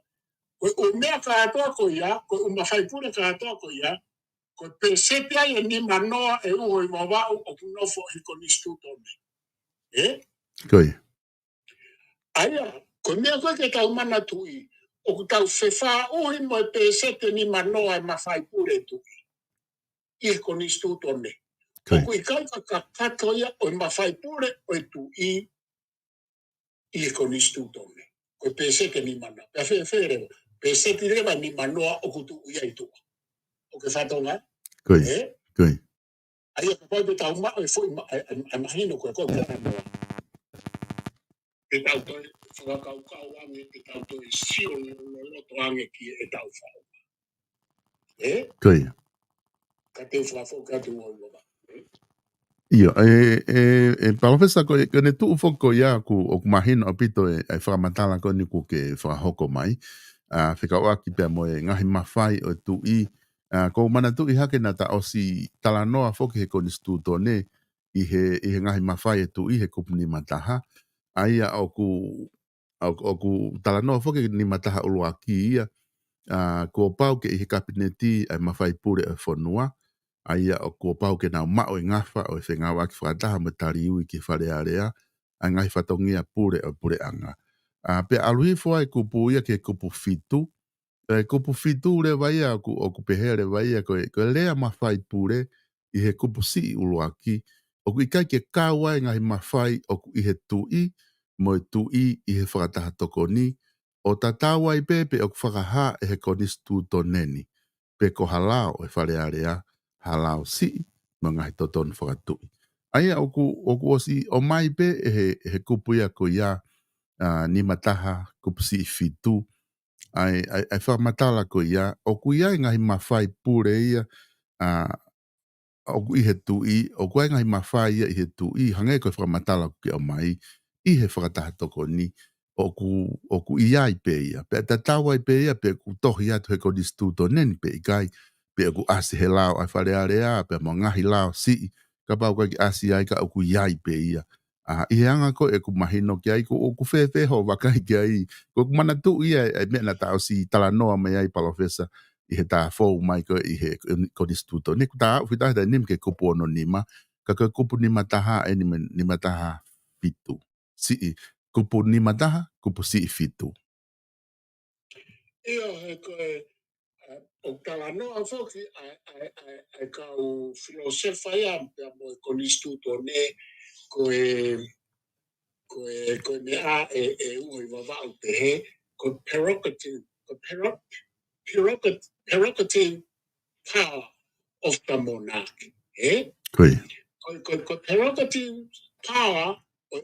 Ko o mea ka atoa ko ia, ko o mawhai pure ka atoa ko ia, ko pe sepia e ni manoa e uho I wawau o kunofo I ko nistuto me. Koi. Aia, ko mea koe ke tau mana tui, o ku tau whewha uhi mo e pe sete ni manoa e mawhai pure tui. I ko nistuto me. O kui kai ka katoia o mawhai pure o tu I ko nistuto me. Ko pesete ni mana. Pe fere. Pesete reba ni manoa o kutu ia I tua. O ke whatonga. Koi. Koi. Ai o kai pe tau maa e foi a mahino koe koe koe manoa. Pe tau toi whakakau kau ange, pe tau toi sio loto ange ki e tau whao. Koi. Ka te whafo ka tu o loba. Ia, palofesa ko ne tu foko ia ku o mahino apito e whakamatala ko ni ku ke whakahoko mai. Whika oaki pia mo e ngahi mawhai o tu I. Ko mana tu I hake na ta osi talanoa foki he konistuto ne I he ngahi mawhai e tu I he kupuni mataha. Aia o ku talanoa foki ni mataha uluaki ia. Ko pau ke I he kabineti ai mawhai pure e whanua. Aia o kua pau ke nau mao I ngafa o e whenga waki whakataha me tari ui ki wharearea a ngai whatongia pure o pure anga. Pe aluhi fua e kupu ia ke kupu fitu. Kupu fitu le vaia o kupehe le vaia ko lea mawhai pure I he kupu si uluaki. O ku ikai ke kawa ngai mawhai o ku I he tui mo e tui I he whakataha toko ni. O tatawa I pepe o ku whakaha e he konistu to neni. Pe ko halao e wharearea. Halau si mga hitoton whakatui. Aia oku osi o mai pe he kupu ia ko ia ni mataha kupu si fitu. Ai whamatala ko ia. Oku ia ngahi mawhai pure ia oku I he tui. Oku ia ngahi mawhai ia I he tui. Hangai ko whamatala ko kia o mai. I he whakataha toko ni. Oku ia I pe ia. Pe tatawa I pe ia pe ku tohi atu he kodistuto neni pe ikai. Pe aku asi he lao ai wharearea, pe mo ngahi lao si, ka pau kai ki asi ai ka aku iai pe ia. I he anga ko e ku mahino ki ai, ku whewheho wakai ki ai, ko ku mana tu ia e mena tau si tala noa mai ai palofesa, I he tā fōu mai ko I he kodistuto. Ni ku tā au whitahi tai nim ke kupu ono nima, ka kupu nima taha e nima taha fitu. Si, kupu nima taha, kupu si fitu. Ia he koe o tala noa foki ai kau filosefa ia pia mo e konistuto ne koe mea e ui wawau te he koe prerogative prerogative power of the monarch. Koe. Ko prerogative power o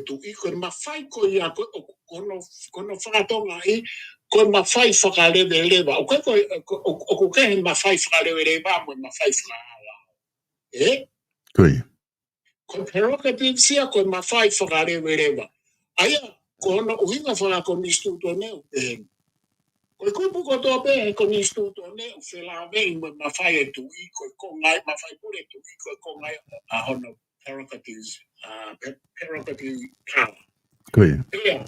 tu I ko mawhai ko ia kono whakatonga I ko mawhai whakalewelewa. O ko kehe mawhai whakalewelewa mo mawhai whakalawa. Koe. Ko prerogative sia ko mawhai whakalewelewa. Aia, ko ono uhinga whakakomistu tone o pehe. Ko kupu ko tō pe ko ni stuto ne o whela vei mo mawhai e tu I ko ngai mawhai pure tu I ko ngai a hono prerogatives prerogative power. Koe. Ea,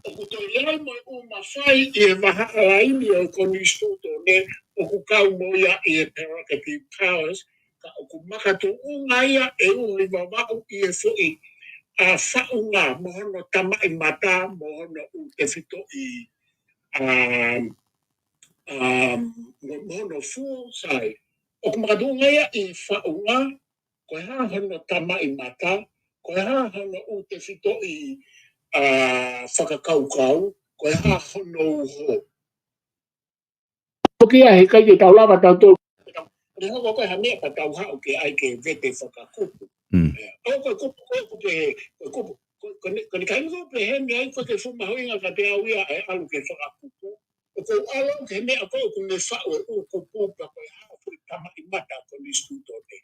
o ku tō iai mo o mawhai I maha alaini o ko ni stuto ne o ku kau mo ia I prerogative powers ka o ku maka tu ungaia e ui wawau I e fui a whaunga mo hono tamai mata mo hono u te whito I mono fu sai o kumadunga ia I whaunga ko ha hono tama I mata ko ha hono u te whito I whakakaukau ko ha hono ho Toki a he kai ke tau lava tau tō Ni hoko koe ha mea pa tau hao ke ai ke vete whakakupu o koe kupu ko ni kai mo pe he mea I ko te whumahoinga ka te au ia e alu ke whakakupu o ko alo ke mea koe ku me whao e u kupu pa koe hao fui tama I mata ko ni stuto ne.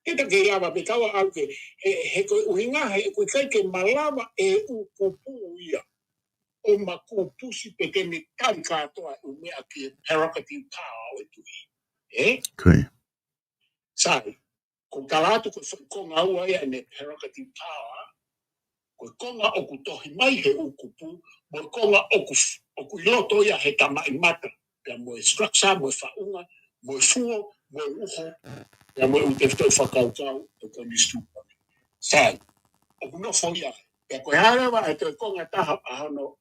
Eta ke lava pe kawa au ke he koe uhinga he koe kai ke malawa e u kupu ia. O maku pusi pe ke me kai katoa u mea ki prerogative power e tui. Koe. Sai, ko kalatu ko ngā ua ia ne prerogative power, ko konga o ku tohi mai he u kupu, mo konga o ku loto ia he tamai mata, pia mo e structure, mo e whaunga, mo e fuo, mo e uho, pia mo e u te whitau whakaukau, o ko ni stupa. Sai, o ku no fo ia, pia koe harewa e te konga taha a hono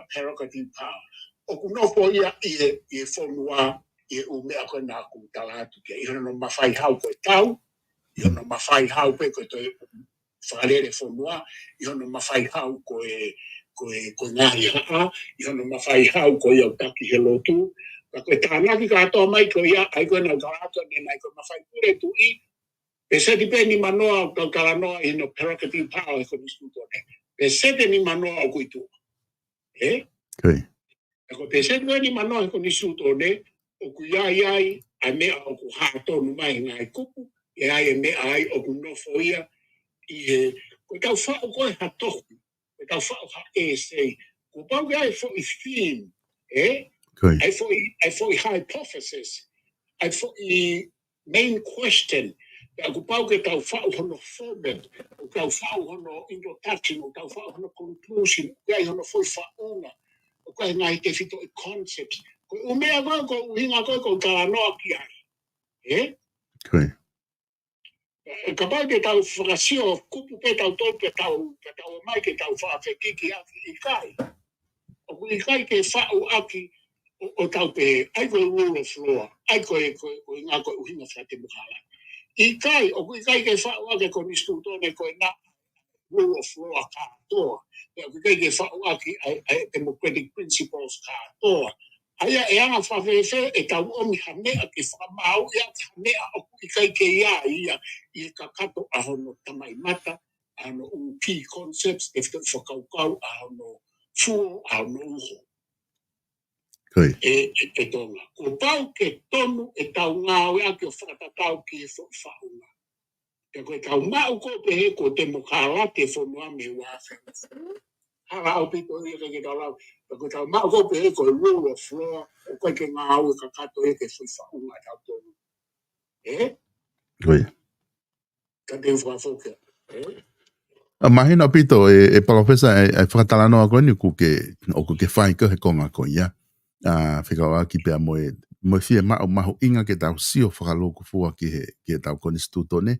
prerogative power. O ku no fo ia I e whonua, I u mea koe nā ku talatu kia. I hono mawhai hau koe tau, I hono mawhai hau pe koe toi whakarere whonua, I hono mawhai hau koe ngāhi haa, I hono mawhai hau koe au taki he lotu. Ka koe tānaki ka atoa mai koe ia, ai koe nau talatu ne nai koe mawhai pure tu I, pe seti pe ni manoa o tau kalanoa I no prerogative power e koe niskuto ne. Pe seti ni manoa o koe tu. Koe. Ko pe seti pe ni manoa e koe niskuto ne, o ku iai a mea o ku hātonu mai ngai kupu, e ai e mea ai o ku nofo ia I he, ko tau whao koe hatoku, ko tau whao ha e sei, ko pau ai fo I theme, Koe. ai fo I hypothesis, ai fo I main question, ko pau ke tau whao hono format, ko tau whao hono introduction, ko tau whao hono conclusion, ko ai hono foi whaonga, ko ai ngai te whito I concepts, ko umea koe ko uhinga koe ko kalanoa ki ai. Koe. Ka pai ke tau whakasio kupu pe tau tō pe tau mai ke tau whaafekiki aki I kai. O ku I kai ke whao aki o tau pe ai koe rule of law, ai koe ngā koe uhinga whate mukala. I kai, o ku I kai ke whao aki ko nistu tōne koe ngā rule of law kātoa. O ku I kai ke whao aki ai democratic principles kātoa. Aia e anga whawewhe e tau omi hanea ke whamau ia te hanea o ku I kai ke ia I ka kato a hono tamai mata, a hono key concepts, e whita whakaukau, a hono fuo, a hono uho. Koe. E tonga. Ko tau ke tonu e tau ngāo ea ke o whakatatau ki e whaunga. Te koe tau mau ko pe he ko te mokala te whanua me wāwhenga. Hara au pito I ke tau lau. Te koe tau mau ko pe he ko rule of law, o koe ke ngāo e ka kato e ke whaunga tau tonu. Koe. Ka te whawhaukia. A mahina pito e palofesa e whakatalano a koe ni ku ke whai ko he konga ko ia. Whikawa ki pia moe fie maho inga ke tau sio whakaloko fua ki he tau koni stuto ne.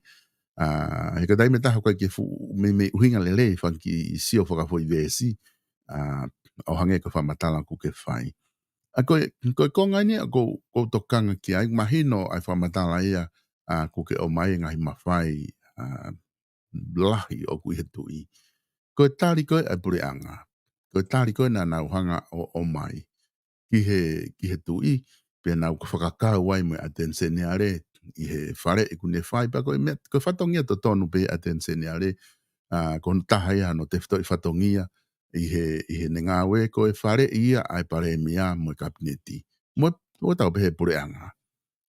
He ka taime taha koe ke me uhinga lele whanki sio whakafo I vesi. Au hange ko whamatala ku ke whai. A koe konga ni a ko tokanga ki ai mahino ai whamatala ia ku ke o mai ngahi mawhai lahi o ku he tui. Koe tāri koe ai pure anga. Koe tāri koe na nauhanga o mai. ki he tui, pe na ku whakakau ai mo atensene are, i he whare I kune whai, pa koe whatongia to tonu pe atensene are, kon taha ia no te whito I whatongia, I he nengawe koe whare ia ai pare mia mo kabineti. Mo tau pe he pureanga.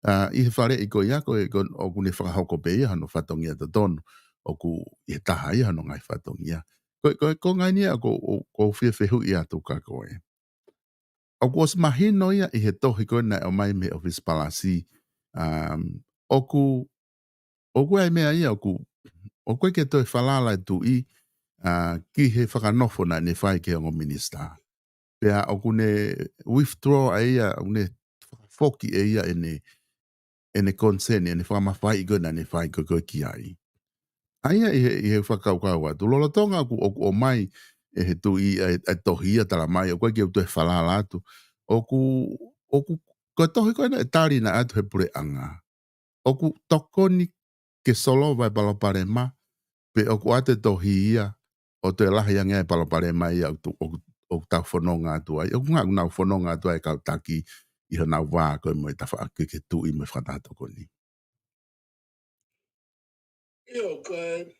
I he whare I koe ia koe o kune whakahoko pe ia no whatongia to tonu, o ku I he taha ia no ngai whatongia. Ko ngai nia ko whiwhihu ia tu ka koe. O ku os mahino ia I he tohi koe na o mai me office palasi. O ku ai mea ia o koe ke toi whalala tu I ki he whakanofo na ne whai ke o minister. Pea o kune withdraw a ia, o kune whoki e ia ene consent, ene whakamawhai koe na ne whai koe ki ai. Aia I he whakaukau atu. Lolotonga o mai e he tu I a tohia tala mai, o koe ke tu e whalala atu. O ko tohi koe na e tari na atu he pure anga. O ku tokoni ke solo vai palopare ma, pe o ku ate tohi ia, o te lahi anga e palopare ma ia o tau whanonga atu ai. O ku ngā nau whanonga atu ai kau taki I ho nau wā koe mo I tawha ake ke tu I mo whatato koni. Io, koe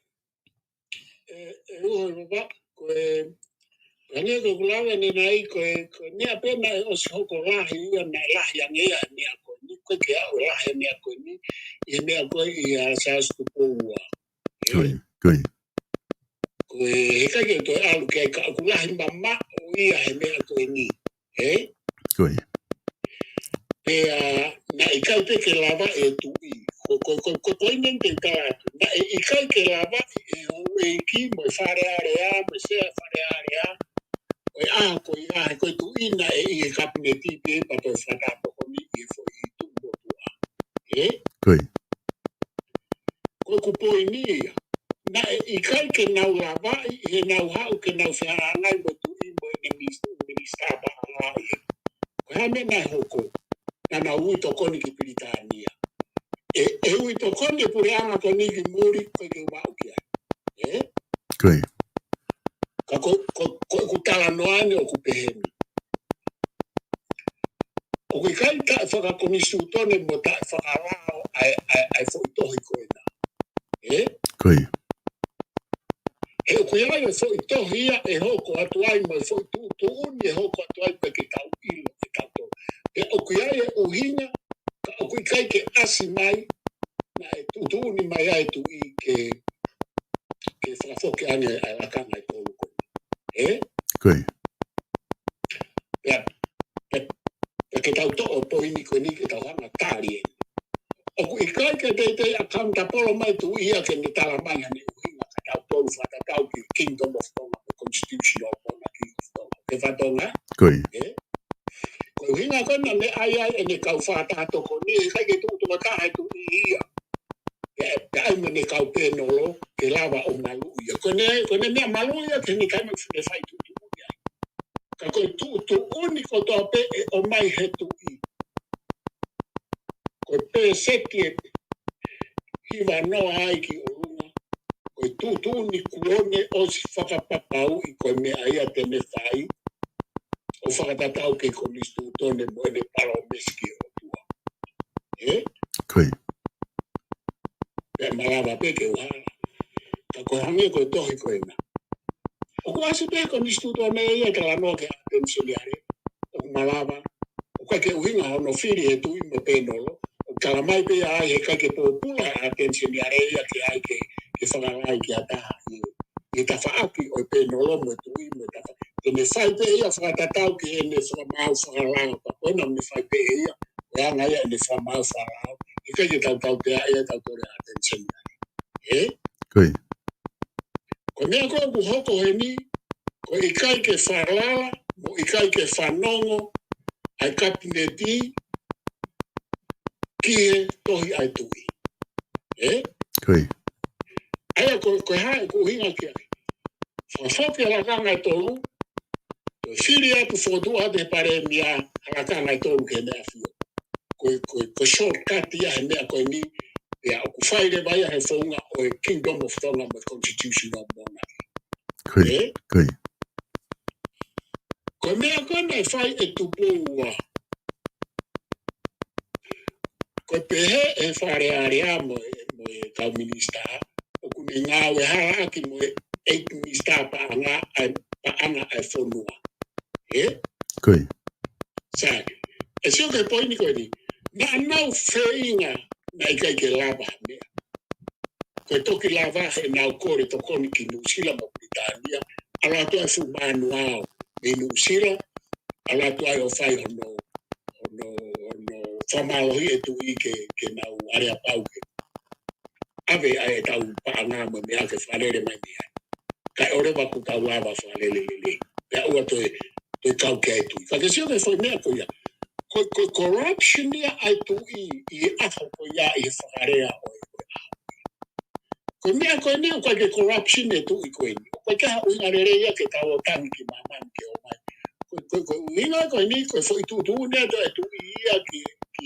Ane ko kulawa ni nai ko ni apena o si hoko lahi ia na lahi ang ia ni ako ni ko ke au lahi ni ako ni I ni ako I asas ko poua. Koi. Ko heka ke to alu ke ka kulahi mama o ia he ni ako ni. Koi. Pe na ikai pe ke lava e tu I. Ko inen te ka na ikai ke lava e ki mo fare area mo se fare area. Ko ko tu ina e kabineti pe pa to whakato ko ni I fo I tu motua. Koi. Ko po ni na I kai ke nau lava he nau hau ke nau wharangai mo tu I mo ne minister pa ala I. Ko hame na hoko na na ui to koni ki Piritania. E ui to koni pure anga ko ni ki muri ko ke wau kia. Koi. Ka ko tala noane o ku pehemi. O ke kai ta whakakomisu tone mo ta whakarao ai whoitohi koe na. Koi. He o kuia e whoitohi ia e hoko atu ai mo whoitu uni e hoko atu ai pe ke tau ilo ke tau tō. He o kuia e uhinga ka o kui kai ke asi mai na e tu uni mai ai tu I ke whakafoke ane ai akanga I tōlu koe. Koi. Ke tau tō o poini koe ni ke tau hanga tāri e. O ku ikai ke te akanta polo mai tu ia ke ni tala mai ane uhinga ka tau tōru whatatau ki Kingdom of Tonga, the Constitution of Monarchy of Tonga. Ke whatonga? Koi. Ko uhinga koe na me ai e ne kau whatato ko ni ikai ke tūtunga kāhe tu ia. Ke ai me ne kau pēnolo ke lava o malu ia. Ko ne mea malu ia ke ni kai me whai tutu ia. Ka koe tu uni ko tō pe e o mai he tu I. Ko pe seti e hiwa noa ai ki o lunga. Ko tu uni kuone o si whakapapau I koe me aia te me whai. O whakatatau ke konistu tone mo ene paro meski o tua. Koi. Pea malawa pe ke uhara. Ka koe hange koe tohi koe na. O ko asi pe konistu tone ia ka lanoa ke atensiliare. O malawa. O koe ke uhinga hono whiri he tui me pēnolo. O kalamai pe ai he kai ke pōpula atensiliare ia ke ai ke whakalai ki ataha. I ta whaaki o pēnolo me tui me ta whaaki. Ke me whai pe ia whakatatau ki e ne whakamau whakalanga. Pa koe na me whai pe ia. E anga ia ne whakamau whakalanga. I kai ke tau te aia tau tore atensiliare. Koi. Ko mea koe ku hoko he ni, ko I kai ke whalala, mo I kai ke whanongo, ai kabineti, ki he tohi ai tui. Koi. Aia koe hae ku hinga ki ai. Whawhoke alakanga I tolu, to whiri atu whotu ate pare mia alakanga I tolu ke mea fio. Koe shortcut ia he mea koe ni, ia o ku whaire vai he whaunga o e Kingdom of Tonga the Constitution of Monarchy. Koi. Ko Ko mea kona e whai e tupua. Ko pehe e whare area mo e kau minista. O kune ngāwe haa aki mo e minista paanga ai whonua. Koe. Sai. E sio ke poini koe ni. Nā nau wheinga na ikai ke lava mea. Koe toki lava he nau kore to koni ki Nusila mo Britania. Ala tu ai fumanu au. Me Nusila, ala tu ai o whai hono whamalohi e tu i ke nau area pauke. Ave ai tau paanga mo mea ke whalere mai mea. Kai ore waku tau lava whalele lele. Pea ua toi kau ke ai tui. Ka ke sio ke whai mea koia. Ko corruption ia ai tu i afa ko ia i whakarea o e koe. Ko mea koe ni o koe ke corruption e tu i koe ni. Koe kaha uingarere ia ke tau o tami ki mamam ke o mai. Koe uinga koe ni koe fo i tu nea to e tu i ia ki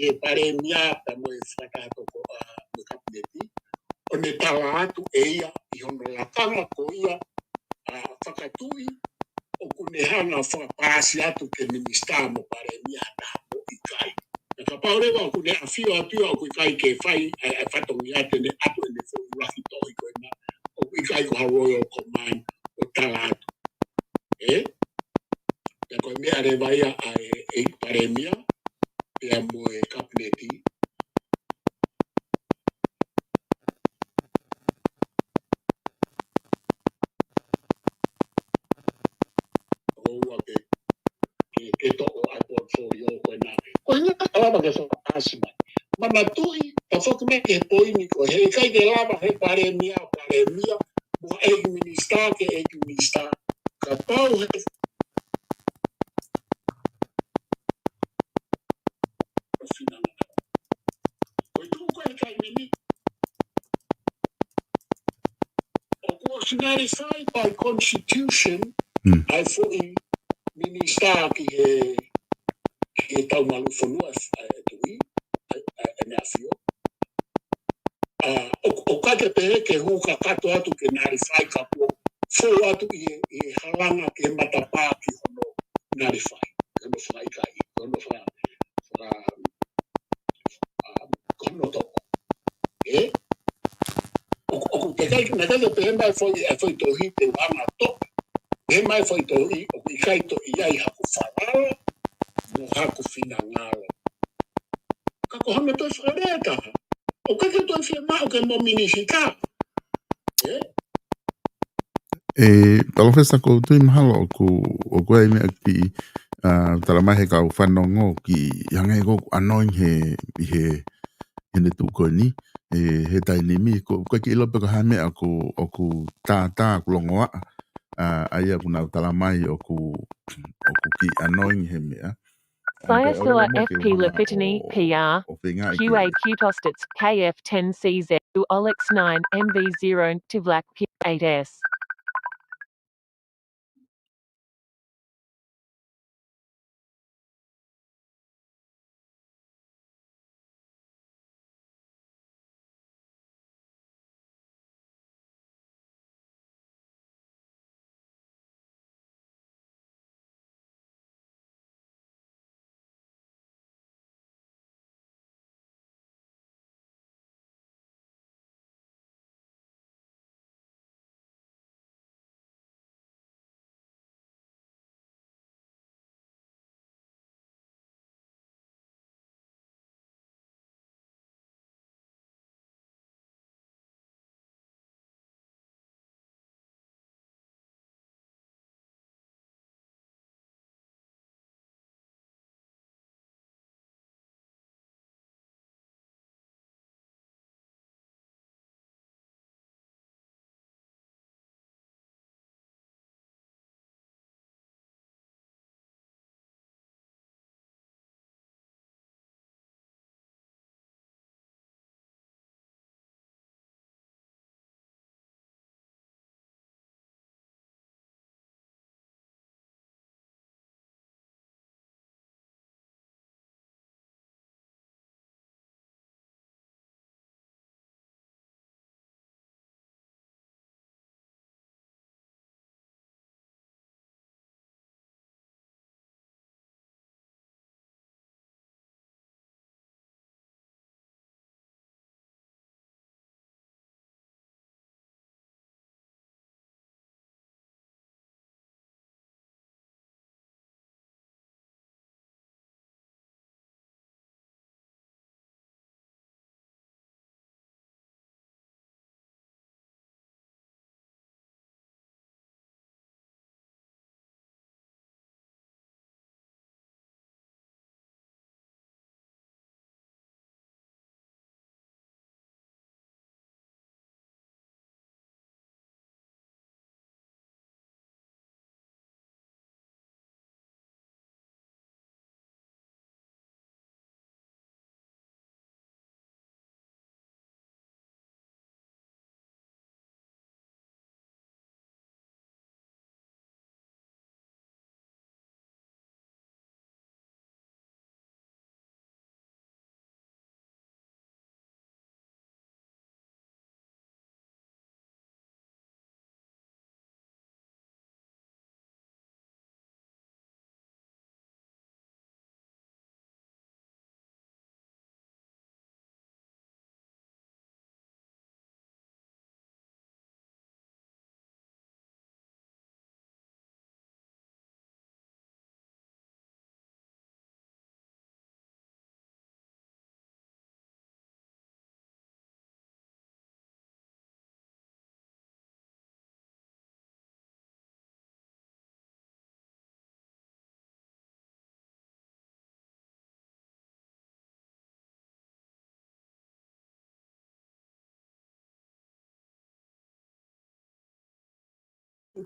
e pare miata mo e whakato ko a mo kapineti. O ne tawa atu e ia i hono latanga ko ia a whakatui o kune hanga whakapasi atu ke minista mo pare miata mo i kai. E ka paure wa kune a fio atu o kui kai ke whai e whatongi ate ne atu e ne whu urahi tohi koe na o kui kai ko ha Royal Command o tala atu. E koe mea re vaia a e pare mia pea mo e kapineti. Oua ke toko ai portfolio koe na. Koe nga ka lava ke whakasima. Mana tui, ta whoki me ke poini koe. He kai ke lava he pare mia. Mo egi minista ke egi minista. Ka pau he finanga. Koe tu koe kai mini. O kuasinari whai by constitution, ai fui minista ki he tau malu whanua e tui. E mea fio. O kate pehe ke huka kato atu ke nari whai ka po fo atu i halanga ke matapā ki hono nari whai. Hono whai kai, hono hono toko. O te kai na kate pehe mai foi tohi te wana topi. Pehe mai foi tohi o i kai to i ai haku whalala mo haku whina ngalo. Kako hono toi wharea taha. O kake toi whia mao ke mo minisita. Talofesa ko tui mahalo o koe mea ki talamahe kau whanongo ki hangai ko anoing he ne tu koe ni he tainimi ko koe ki ilope ko hamea o ku tā ku longoa aia ku nau talamai o ku ki anoing he mea. Thiosula FP Lafitani PR QA Qtostits KF 10CZ Olix 9 MV0 Tivlac P8S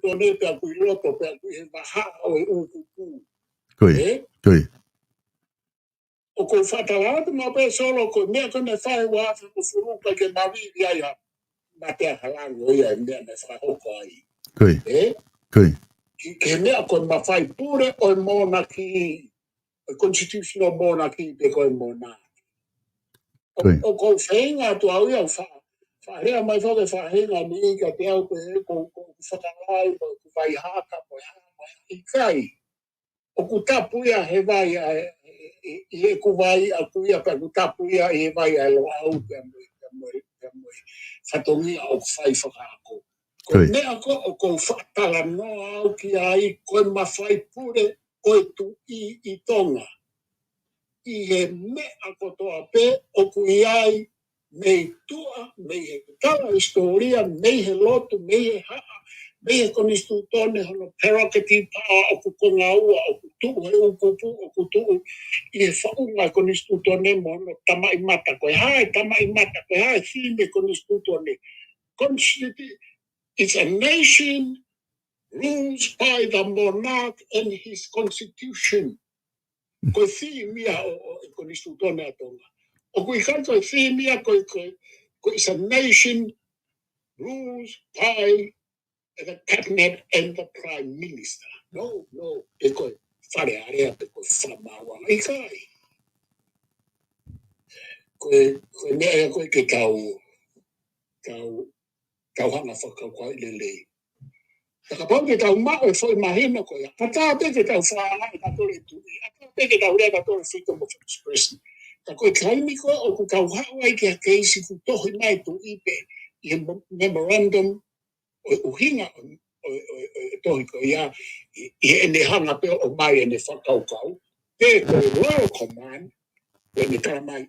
tone pe aku loto pe aku he maha o e ukuku. Koi. O ko whatalata ma pe solo ko mea kone whae wafu ko furuka ke mawi ia ma te halango ia mea me whahoko ai. Koi. Ke mea ko ma whai pure o mona ki constitutional monarchy pe ko mona. O ko whainga tu au ia wharea mai whake whahenga ni ka te au pe ko whakalai ko whai haka po i kai. O ku tapu ia he vai i he ku vai a ku ia pa ku tapu ia he vai a lo au pe moi whatongi au whai whakako. Ko mea ko o ko whatala no au ki ai ko ma whai pure o tu i tonga. I he mea kotoa pe o kui ai mei tua, mei he kutawa historia, mei he lotu, mei he haa, mei he konistu tone hono prerogative power o ku konga ua, o ku tuu, he ukupu, o ku tuu, i he whaunga konistu tone mono tamai mata koe hae, tamai mata koe hae, hime konistu tone. It's a nation rules by the monarch and his constitution. Ko si mia o konistu tone atonga. O kui kanto si mia ko is a nation rules by the cabinet and the prime minister. No. E ko fare area pe ko whamawa. I kai. Ko nea ko ke tau hanga whakau kwa ilelei. Taka pau ke tau mao e foi mahina ko ia. Pata pe ke tau whaala e katore tui. Ata pe ke tau rea katore freedom of expression. Ka koe kaimi ko o ku kau hawai ke a keisi ku tohi mai tu ipe i memorandum o uhinga o tohi ko ia i ene hanga pe o mai ene whakau kau. Pe ko Royal Command o ene tala mai.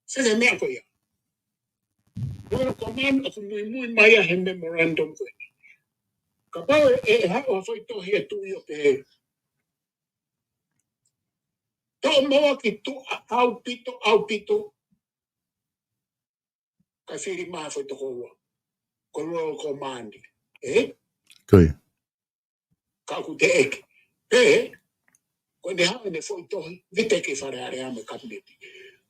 Sese mea ko ia. Royal Command o ku mui mai a he memorandum ko ene. Ka pau e hao a foi tohi e tui o pe to moa ki tu au pito ka whiri maa foi to koua. Ko Royal Command. Koi. Ka ku te eke. Ko ne hawe ne foi tohi, vite ke whare are ame kabineti.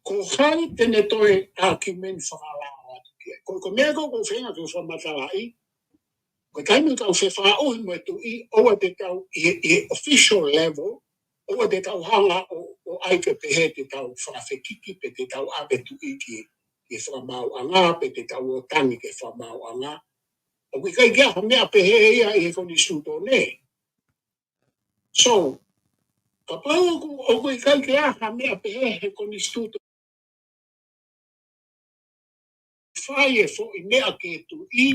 Ko hai tene toe argument whakalao atu kia. Ko mea ko whenga ke whamatalai. Ko taimi kau whewha ohi mo tu i oa te tau i official level, oa te tau hanga o aike pehe te tau whawhekiki pe te tau ape tu i ki whamau anga, pe te tau o tangi ke whamau anga. O kui kai kia mea pehe ia i he koni suto ne. So, ka pau o kui kai kia mea pehe he koni suto. Whai e fo i mea ke tu i,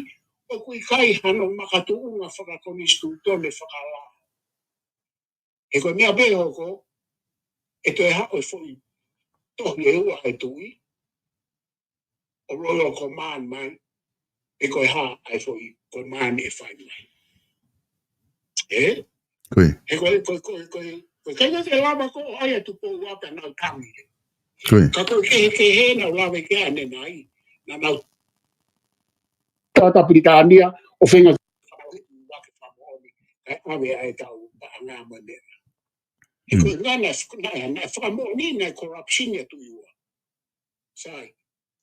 o kui kai hano makatu unga whakakoni suto ne whakala. E koe mea pehe hoko, e toi hao e fo i tohi e ua e tui, o Royal Command mai, e koe ha ai fo i command e whai mai. Koi. E koe kai te lama ko ai e tupo wapa nau tangi. Koi. Ka koe ke he nau lawe ke ane nai, na nau tata Britania, o whenga wake whamooni, kai awe ai tau ngā manera. E koe ngana whamooni na corruption e tui ua. Sai.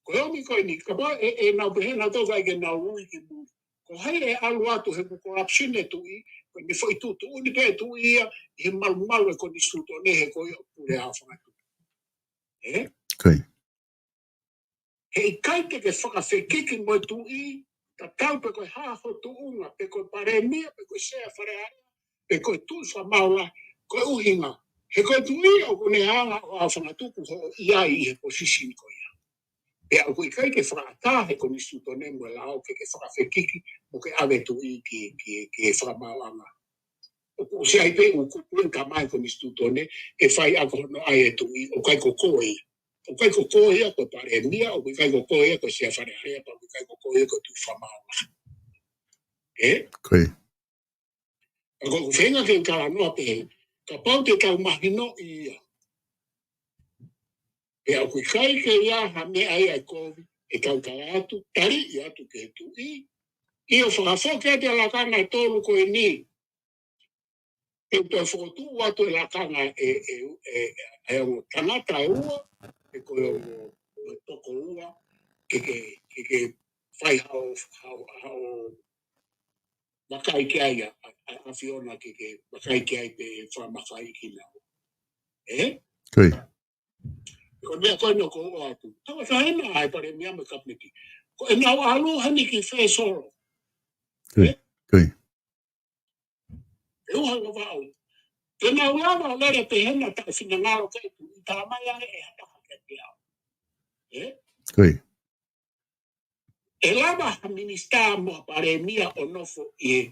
Ko omi koe ni, ka ba e nau pehena tau kai ke nau ui ki mū. Ko hai e alu atu he corruption e tui, ko ni foi tutu uni pe tui ia, he malu e ko ni suto ne he koe o pure a whangatu. Koi. He i kaite ke whakawhekiki mo tui, ka tau pe koe hāho tuunga, pe koe paremia, pe koe sea wharearea, pe koe tūsa maula, koe uhinga. He koe tui o kone hanga o a whangatuku ho ia i he position koe. E au kui kai ke whakata he koni suto ne mo lao ke whakawhekiki mo ke awe tu i ke whakamauanga. O ku se ai pe u kupuen ka mai koni suto ne e whai ako hono ai e tu i o kai ko koe. O kai ko koe a ko pare mia, o kai ko koe a ko sea whare harea, pa o kai ko koe a ko tu whamauanga. Koi. A ko whenga ke ka anua pe, ka pau te tau mahino i ia. E au kui kai ke ia ha me ai ai kovi. E kau ka atu, tari i atu ke tu i Io whakafoke te la kanga e tolu koe ni. E te whotu watu e la kanga e o tangata e ua, e koe o toko ua, ke whai hao makai ki ai a Fiona ke makai ki ai pe whamakai ki nao. Koi. Ko mea koe no ko ua atu. Tawa whahena ai pare mea me kapniki. Ko e nau alo hani ki whai soro. Koi. E uha nga wao. Te nau lava lere pe hena ta whina ngaro kai tu. I tā mai ane e hataka ke te ao. Koi. E lava ha minista mo pare mea o nofo i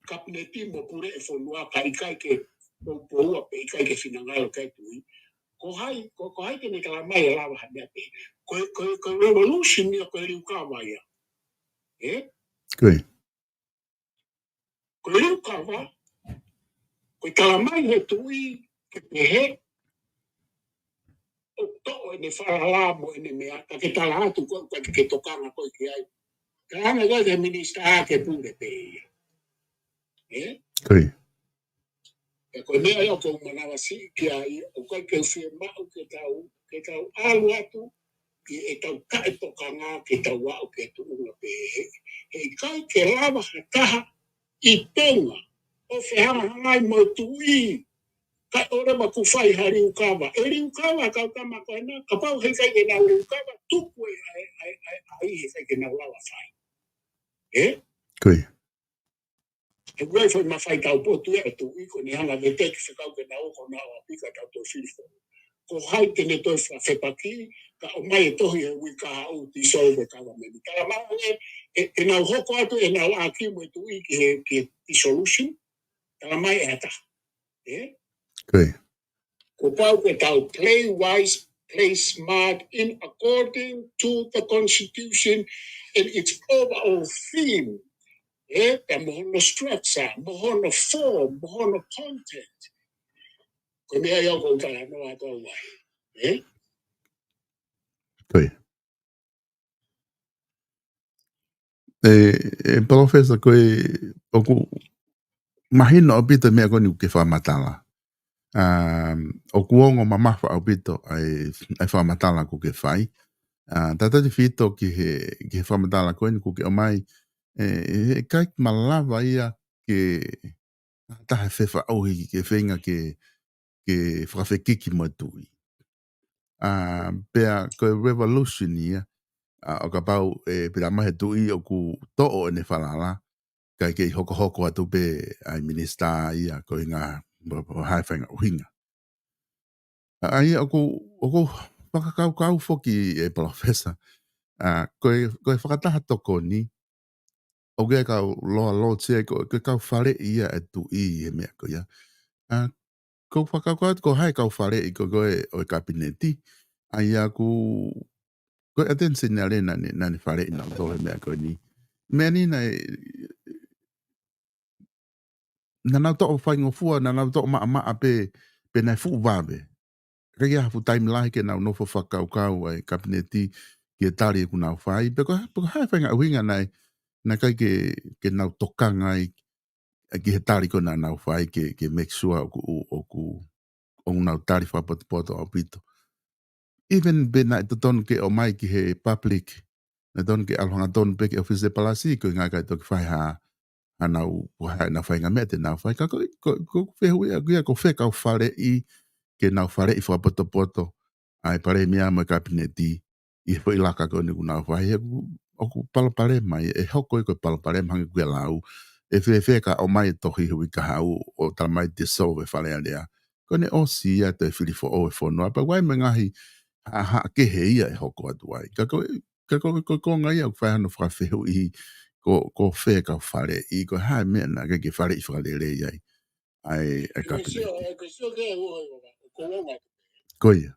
kapneti mo pure e whonua ka ikai ke ua pe ikai ke whina ngaro kai tu. Ko hai ke ne kala mai e lava ha mea pe. Ko revolution ni ko riu kawa ia. Koi. Ko riu kawa. Ko kala mai he tui ke pehe. O to e ne wharala mo e ne mea. Ka ke tala atu ko ke tokanga ko ki ai. Ka hana ko ke minista a ke pure pe ia. Koi. E ko mea ia ko manawa si ki ai. O kai ke whie mau ke tau alu atu. E tau kae tokanga ke tau wau ke tu unga pe. He kai ke lava hataha I tonga. O whehanga hangai mo tui. Kai ore ma ku whai ha riukawa. E riukawa kau kama koe na. Ka pau hei kai ke nau riukawa. Tuku e ai he kai ke nau lawa whai. Koi. E ue whai ma whai tau potu e tu. Iko ni hanga me teki se kau ke nau ko nau a pika tau to whifo. Ko hai tene toi whewhepaki. Ka o mai e tohi e ui ka au ti solve kawa me. Kala maa e nau hoko atu e nau aki mo e tu i ki ti solution. Kala mai e hata. Koi. Ko pau ke tau play wise, play smart in according to the constitution and its overall theme. Te mohono structure, mohono form, mohono content. Ko mea iau ko utala no ato wai. Koi. Professor koe oku mahino o pito mea koni ke whamatala. O kuongo mamafa o pito ai whamatala ku ke whai. Tata te whito ki he whamatala koe ni ku ke o mai e kai malawa ia ke taha whewha auhi ke whenga ke whakawhekiki mo tui. Pea koe revolution ia o ka pau pira mahe tui o ku to'o ne whalala kai ke hoko atu pe ai minista ia ko inga hai whainga uhinga. Ai oku whakakau foki professor koe whakataha toko ni o ke kau loa tia ko kau whare ia e tu I e mea ko ia. Ko whakakau atu ko hai kau whare I ko koe o kabineti ai aku koe atensi nea re nani whare ina o tohe mea ko ni. Mea ni nai nanau to'o whaingofua, nanau to'o maa pe nai fu wawe. Rei hafu time lahi ke nau nofo whakaukau ai kabineti ki e tari e kunau whai. Peko hai whainga uhinga nai kai ke nau tokanga ai ki he tari ko nau whai ke make sure o nau tari whapoto au pito. Even be nai tonu ke o mai ki he public, na tonu ke alhanga tonu pe ke office de palasi ko inga kai toki whai anau na whainga mea te nau whai. Ka ko whehu ia ko wheka o whare I ke nau whare I whapoto ai pare mea mo kabineti I hoi laka ko ni kunau whai. Oku palapare mai e hoko I ko palapare mangi kuia lau. E wheka o mai tohi hui ka hau o tala mai te so e whare alea. Ko ne o si ia te whirifo o e whonua. Pa wai me ngahi ke he ia e hoko atu ai. Ka ko ngai au whai hano whawhehu I ko wheka o whare I ko hai mea na ke whare I whare iai. Ai kabineti. Ko ia.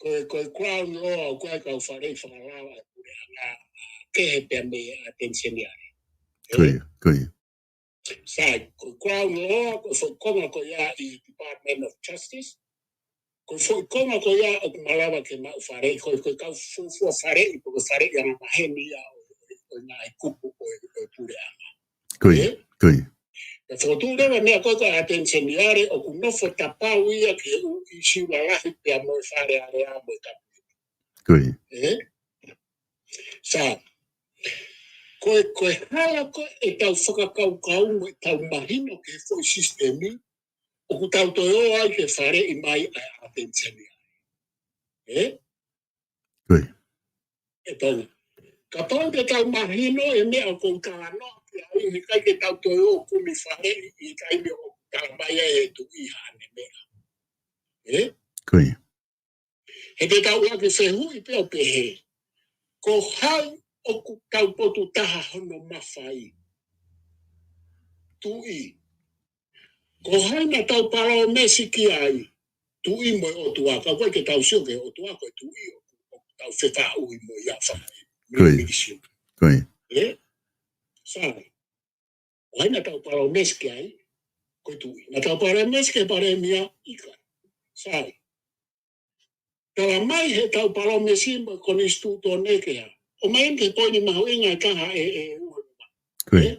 Koe crown law, koe kau whare whakalawa ke he pia me attention iare. Ko ia. Sai, koe crown law, koe whakonga ko ia I Department of Justice. Koe whakonga ko ia o kumalawa ke mau whare, koe kau fufua whare I poko whare I anga maheni ia o ngā e kupu o pure anga. Kui. E whakatūrewa mea koe koe atenseniare o ku nofo tapau ia ke u I siula lahi pia mo e whare are a mo e kapu. Kui. Sa, koe hala koe e tau whakakau mo e tau mahino ke foi sistemi o ku tau toi o ai ke whare I mai a atenseniare. Kui. E tonga. Ka pau te tau mahino e mea o kou kāno ke ai he kai ke tau toi o kumi whare I kai me o kalamaya e tu I hane mea. Kui. He te tau ake whehu I peo pehe. Ko hau o ku tau potu taha hono mawhai. Tu I. Ko hai na tau parao mesi ki ai. Tu I mo o tu aka. Koe ke tau sio ke o tu aka tu I o tau wheta ui mo I a whai. Kui. Sāne. O hai na tau parao mesi ki ai. Koe tu I. Na tau parao mesi ke pare mia ika. Sāne. Tala mai he tau parao mesi mo konistu tō nekea. O mai ke poini mahu inga kaha e Kui.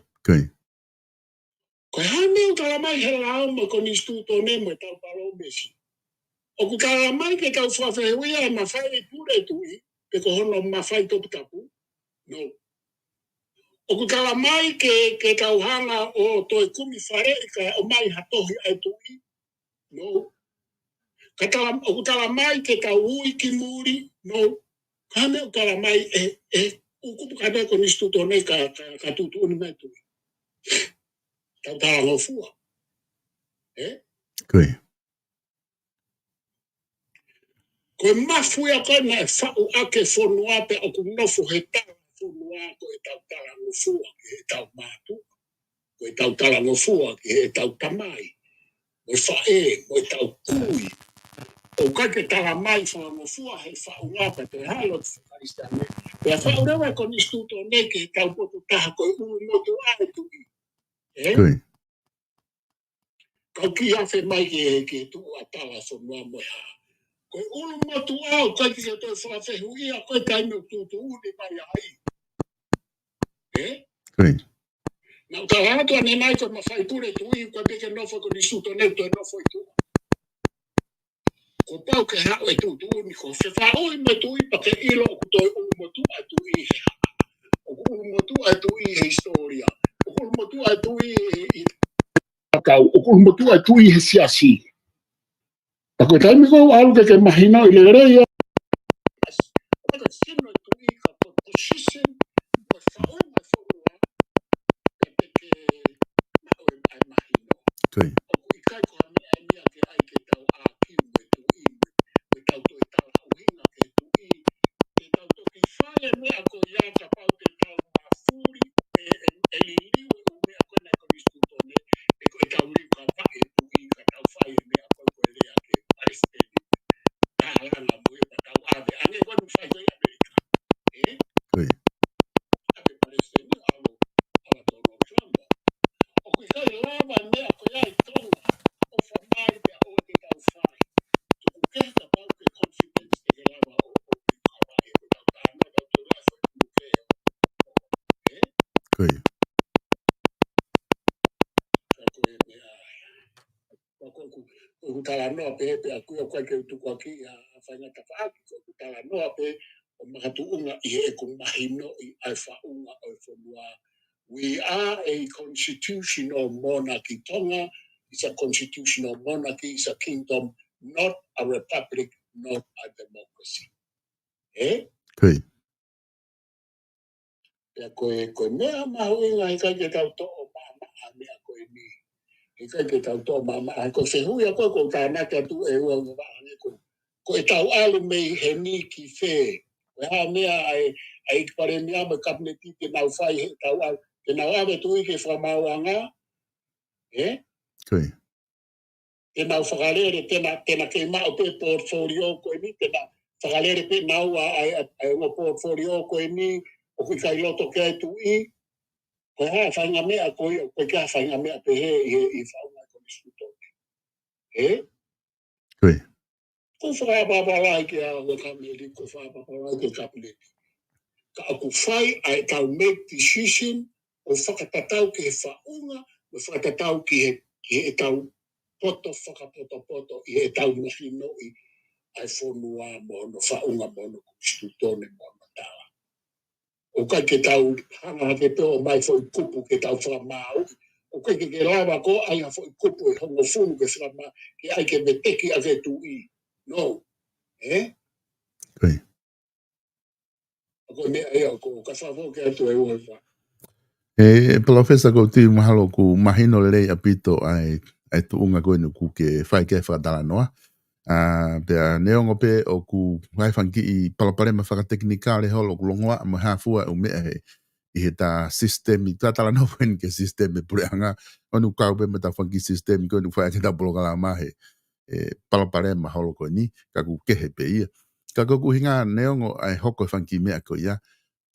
Koe hane tala mai he rao mo konistu tō ne mo tau parao mesi. O ku tala mai ke tau whawhewia e mawhai e pure tui, pe ko hono mawhai topu tapu. No. O ku tala mai ke tau hanga o toi kumi whare ka o mai hatohi ai tui. No. O ku tala mai ke tau ui ki muri. No. Hane o tala mai ukupu kata konistu tō ne ka tutu uni mai tui. Tau tala ngofua. Kui. Koe mafuia koe na e whau ake whonua pe o ku nofu he tala whonua ko e tau tala ngofua ki he tau mātu. Ko e tau tala ngofua ki he tau tamai. Mo e whae, mo e tau kui. O kai ke tala mai wha ngofua he whau ngapa te halo te whakaristane. Pea whau rewa ko nistu tō neke he tau potu taha koe uru motu ai tui. Kui. Kau ki awhe mai ke tu a tala whonua mo e haa. Koe ulu motu au, koe ki se toi whawhehu ia, koe kai me tutu uni mai ai. Kui. Na uta hātua ne mai koe mawhai pure tui, koe peke nofo ko nisuto neu toi nofo I tua. Ko pau ke hao e tutu uni, ko whewha oi me tui, pa ke ilo o toi ulu motu a tui he haa. O ulu motu a tui he historia. O ulu motu a tui he akau, o ulu motu a tui he siasi. Ako taimi ko alu ke mahina I le reia. Ako sino tui ka position mo whao ma whonua pe peke mao e ai mahino. Kui. Ako I kai ko hame ai mea ke ai ke tau a kiu me tui me tau toi tau auhinga ke tui. Ke tau toki whae mea ko ia ka pau te tau mawhuri e liliu e o mea koe nei ko nisku tone e ko e tau liu ka whae tui ka tau whae mea koe koe rea ke aristeni. Tālanga mo e pa tau ave. Ane koe nu whae koe Amerika. Kui. Ake Palestini ala tono Trump. O kui kai lava mea ko ia I tonga. O whamai mea o te tau whai. Tuku kehe ka pau ke confidence te ke lava o Hawaii. O tau tāna tau tō rafo I kumu kehe. Kui. Ka koe mea. Ka koe ku tala noa pe a kui o kai ke utuku aki a whaingata whaaki. Ku tala noa pe o mahatu unga I he ku mahino I ai whaunga o whanua. We are a constitutional monarchy. Tonga is a constitutional monarchy. It's a kingdom, not a republic, not a democracy. Kui. Pea koe mea mahu inga I kai ke tau to'o mama a mea koe ni. I kai ke tau to'o mama a koe whehui a koe ko tāna kia tu e ua ngā hange koe. Koe tau alu mei he ni ki whē. Koe haa mea ai pare mea me kabineti te nau whai he tau alu. Te nau ave tui ke whamauanga. Kui. Te nau whakarere tēnā ke mao pe portfolio koe ni. Tēnā whakarere pe nau ai ua portfolio koe ni. O kui kai loto kia e tui. Koe haa whainga mea koe kia whainga mea pe he I whaunga koe niskuto. Kui. Ko whakapaparai kia ua kameri, ko whakapaparai ke kapileti. ka aku whai ai tau make decision o whakatatau ki he whaunga, o whakatatau ki he tau poto whakapoto i he tau mahino i ai whonua mono whaunga mono kustutone mono tawa. O kai ke tau hanga ke peo mai fo i kupu ke tau whamau, o kai ke lawa ko ai fo i kupu i hongo funu ke whamau, ki ai ke meteki a ke tu i. No. Koi. Ako mea ea ko kasawho ke atu e ua wha. Professor ko tui mahalo ku mahino lei apito ai tuunga koe nu ku ke whai ke whakatala noa. Pea neongo pe o ku whai whanki i palapare ma whakateknika le holo ku longoa mo hafua u mea he i he ta system i tatala no wen ke system e pureanga onu kau pe ma ta whanki system koe nu whai ke ta polokala mahe palapare ma holo koe ni ka ku kehe pe ia. Ka ku hinga neongo ai hoko whanki mea koe ia.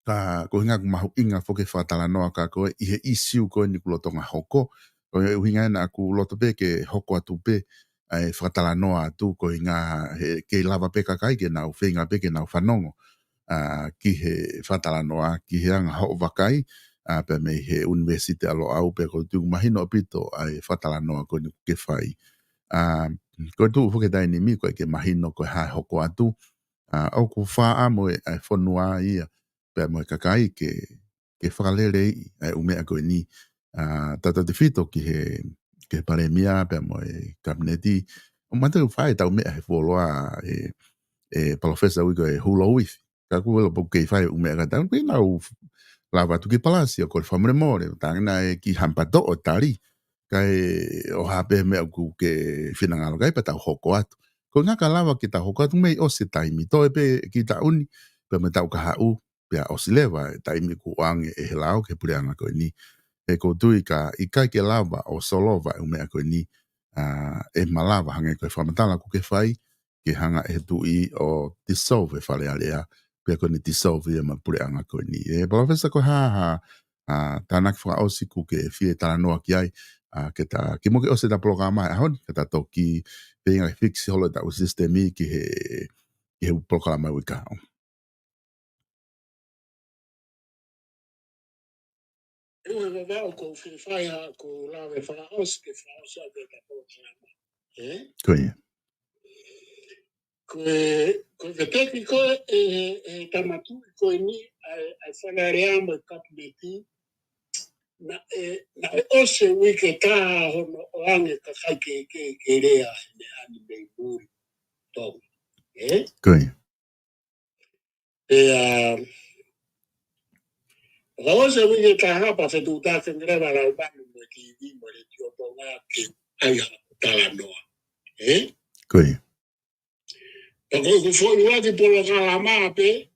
Ka ko hinga mahu inga foke whatala noa ka koe i he isiu koe ni kulotonga hoko. Ko hinga na ku loto pe ke hoko atu pe ai whatala noa atu ko hinga ke lava pe kakai ke nau whenga pe ke nau whanongo. Ki he whatala noa ki he anga ho wakai pe me he universite alo au pe ko tu mahino apito ai whatala noa ko ni ke whai. Ko tu foke dai ni mi ko ke mahino ko ha hoko atu. Au ku wha amo ai whanua ia. Pe mo kakai ke whakalere ai umea koe ni tata te whito ki he paremia pe mo kabineti o mata u whae tau mea he wholoa professor wiko hula uithi ka kuwela po kei whae umea ka tau kui nau lava tu ki palasi o kore whamre more tangina ki hampato o tari kai o hape mea ku ke whinangalo kai pa tau hoko atu ko ngaka lava ki tau hoko atu mei o se taimi to pe ki ta uni pe me tau ka hau pea osilewa taimi ku ange he lao ke pureanga koe ni. Ko tui ka ikai ke lava o solova umea koe ni malava hange koe whamatala ku ke whai ke hanga tui o dissolve whale alea pea koe ni dissolve ia ma pureanga koe ni. Professor ko haha tanak wha osi ku ke fie tala noa ki ai ki mo ke ose ta programa ahon ke ta toki pe inga fix holo ta o sistemi ki he programa wika. Eu vou com o Fai com lá vai falar os que falam só que tá programa. Koe. Ko técnico tamatu ko ni ai fala reamo kapmeti na ose wiki ta hono oange ka kai ke rea ne ani be buri to. Koe. La ose wiki ta hapa fe tu ta ngreva la ubani mo TV mo le tio ponga ke ai tala noa. Koe. Ko foi o que por la mape,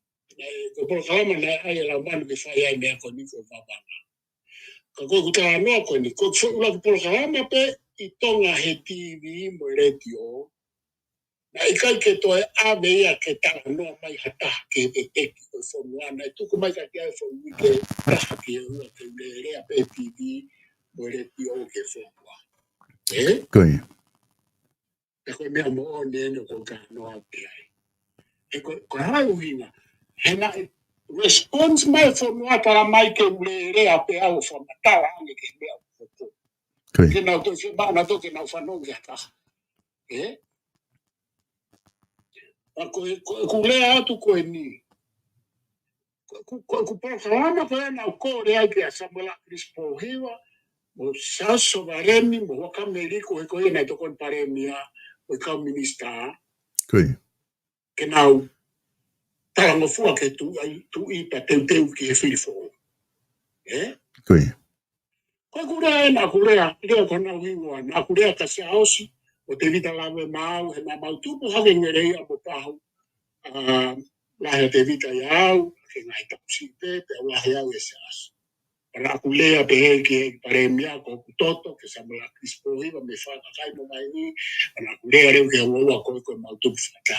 ko por la mape ai la ubani ke fai ai me ko ni ko baba. Ko ta no ko ni ko foi o que por la mape I tonga he TV mo le tio. Na ikai ke to a veia ke ta no mai hata ke te ko so mwana tu ko mai ka ke so wiki ta ke o ke le a TV mo le tio ke so kwa. Koe. Ko me mo ne no ko ka no a pe ai. Ko ha uina. Hena response mai fo no ata mai ke le a pe au fo mata ange ke me au. Ke na to se ba na to ke na fa no ya ta. Ko le atu ko ni. Ko programa ko na ko le ai ke Samuel Crispo hiwa mo saso baremi mo ka meriko ko na to kon paremia o ka minista. Koe. Ke nau talango fua ke tu I pa teu ki he filfo. Koe. Ko kurea na kurea, leo kona wiwa, na kurea ka se aosi, o te vita lawe mau, he na mau tupu hake ngerei a mo pahu, lahe te vita iau, ke ngai tapusi te lahe au e se aso. Para kulea pe he ki paremia ko kutoto, ke Samuel Crispo hiwa, me whaka kai mo mai ni, ana kulea reu ke hawa ko mau tupu whaka.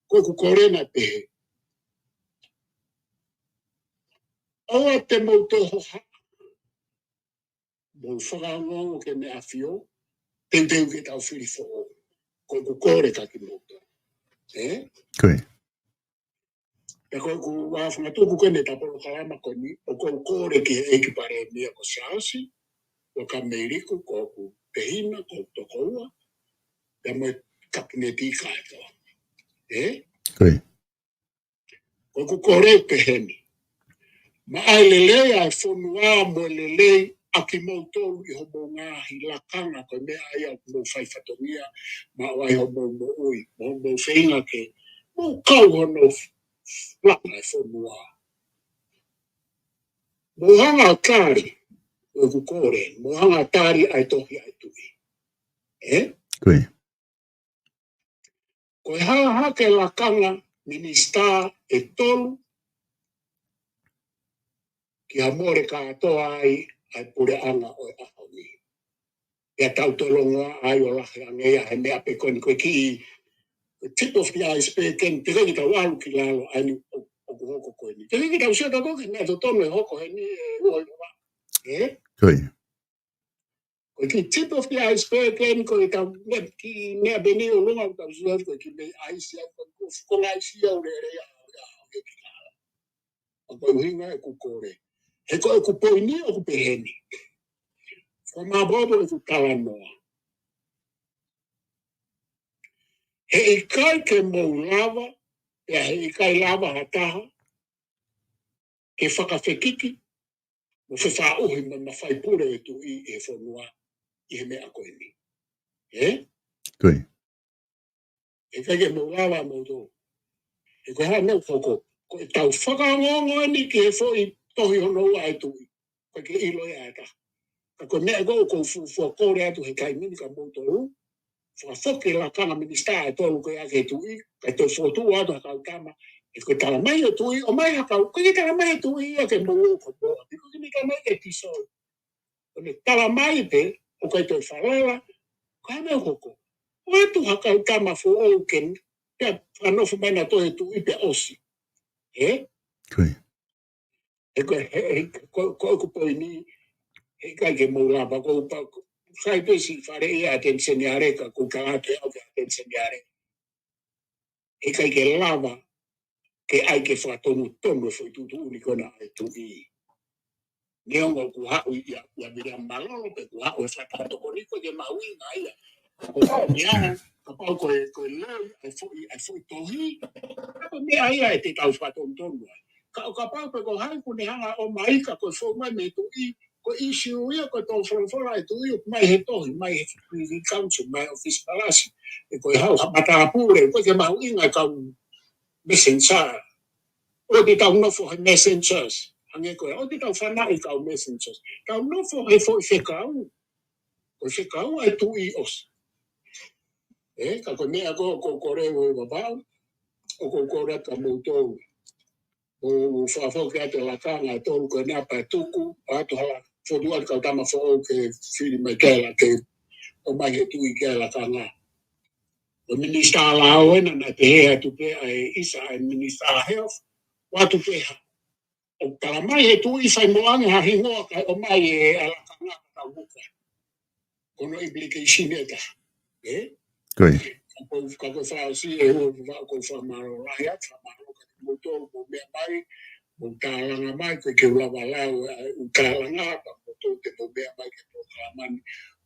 Ko kukorena pe he. Oa te mautoho ha. Mo whakaangongo ke me awhio, teu ke tau whirifo o. Ko kore ka ki moto. Koe. Te ko ku wa funa to ku kene ta polo kalama ko ni o ko kore ki e ki pare mia ko sasi o ka meriko ko ku pehina ko to koa te mo kapneti ka to ko ku kore peheni ma ai lele ai fonua mo lele aki mo tolu I hobo ngā hilakanga ko mea ai au mo fai fatonia ma wai hobo mo ui mo whainga ke mo kau hono waka ai fonua mo hanga kari o ku kore mo hanga tari ai tohi ai tui ko ha ke lakanga minista e tolu ki amore ka atoa ai pure anga o ahoni e tau tolonga ai o lahi angea he mea pe koni koe ki tip of the iceberg ken te rengi tau alu ki lalo ai ni o kuhoko koe ni te rengi tau sia tau koe mea to tono e hoko he ni oi wa koe ki tip of the iceberg ken koe tau ki mea beni o lunga tau sia koe ki me aisi au ko aisi au re rea o koe uhinga e kukore he koe kupoini o kupeheni ko mabobo e kukala noa he ikai ke mou lava he ikai lava hataha ke whakawhekiki mo whewhauhi ma mawhai pure e tu I e whanua I he mea koe ni. E kai ke mou lava mo tō. E koe haa nau koko. Ko e tau whakangongo ni ke he whoi tohi hono ua e tu I. Koe ke ilo e ata. Ka koe mea kou kou fua kore atu he kai mini ka mou tō. Whakawhoke la kanga minista e tōlu koe ake tu I. Kai tō whotu atu haka utama. E koe tala mai o tu I. O mai haka. Koe tala mai o tu I ake mou o koe. Koe ni tala mai e tiso. Koe tala mai pe. O kai tō whalala. Koe mea koko. O tu haka utama fo o ken. Pea whanofu mai na tō he tu I pe osi. E koe kupo ni. E kai ke mou lapa. Koe upako. Sai pesi whare ia atensioni areka. Koe ka ake au ke atensioni areka. E kai ke lava. Ke ai ke whatonu tonu foi tutu uni kona ai tu I. Neongo ku hau ia mira malolo pe ku hau e whatato koriko ke maui nga ia. Ko mea, ka pau koe lau, ai foi tohi. Ko mea ia e te tau whatonu tonu ai. Ka pau pe ko hai kune hanga o maika ko fo mai me tu I. Ko isi uia ko tau whanwhara e tu I mai he tohi, mai he Privy Council, mai Office Palasi. E koe hau matapure, ko ke maui nga kau messenger. O te tau nofo he messengers. Hange koe, o te tau whanai kau messengers. Tau nofo he fo I whekau. Ko whekau ai tu I os. Ka koe mea ko kore o wabau. O ko kore ka moutou. O whawhau ke ate lakanga e tōru koe nea pai tuku. Ato hala, whodua kau tama whao ke whiri mai kēla ke o mai he tu I kēla lakanga. O minister ala oena na te hea tu pe ai isa ai minister health. Watu peha. O kala mai he tu I whai moangi ha hingoa kai o mai e alakanga ka wuka. Kono implication e ta. Ka koe whao si e hua whao koe whamaro rahi at, whamaro ka te motor mo mea mai, mo tālanga mai koe ke ulawa lau u tālanga pa motor te mo mea mai ke po kāmani.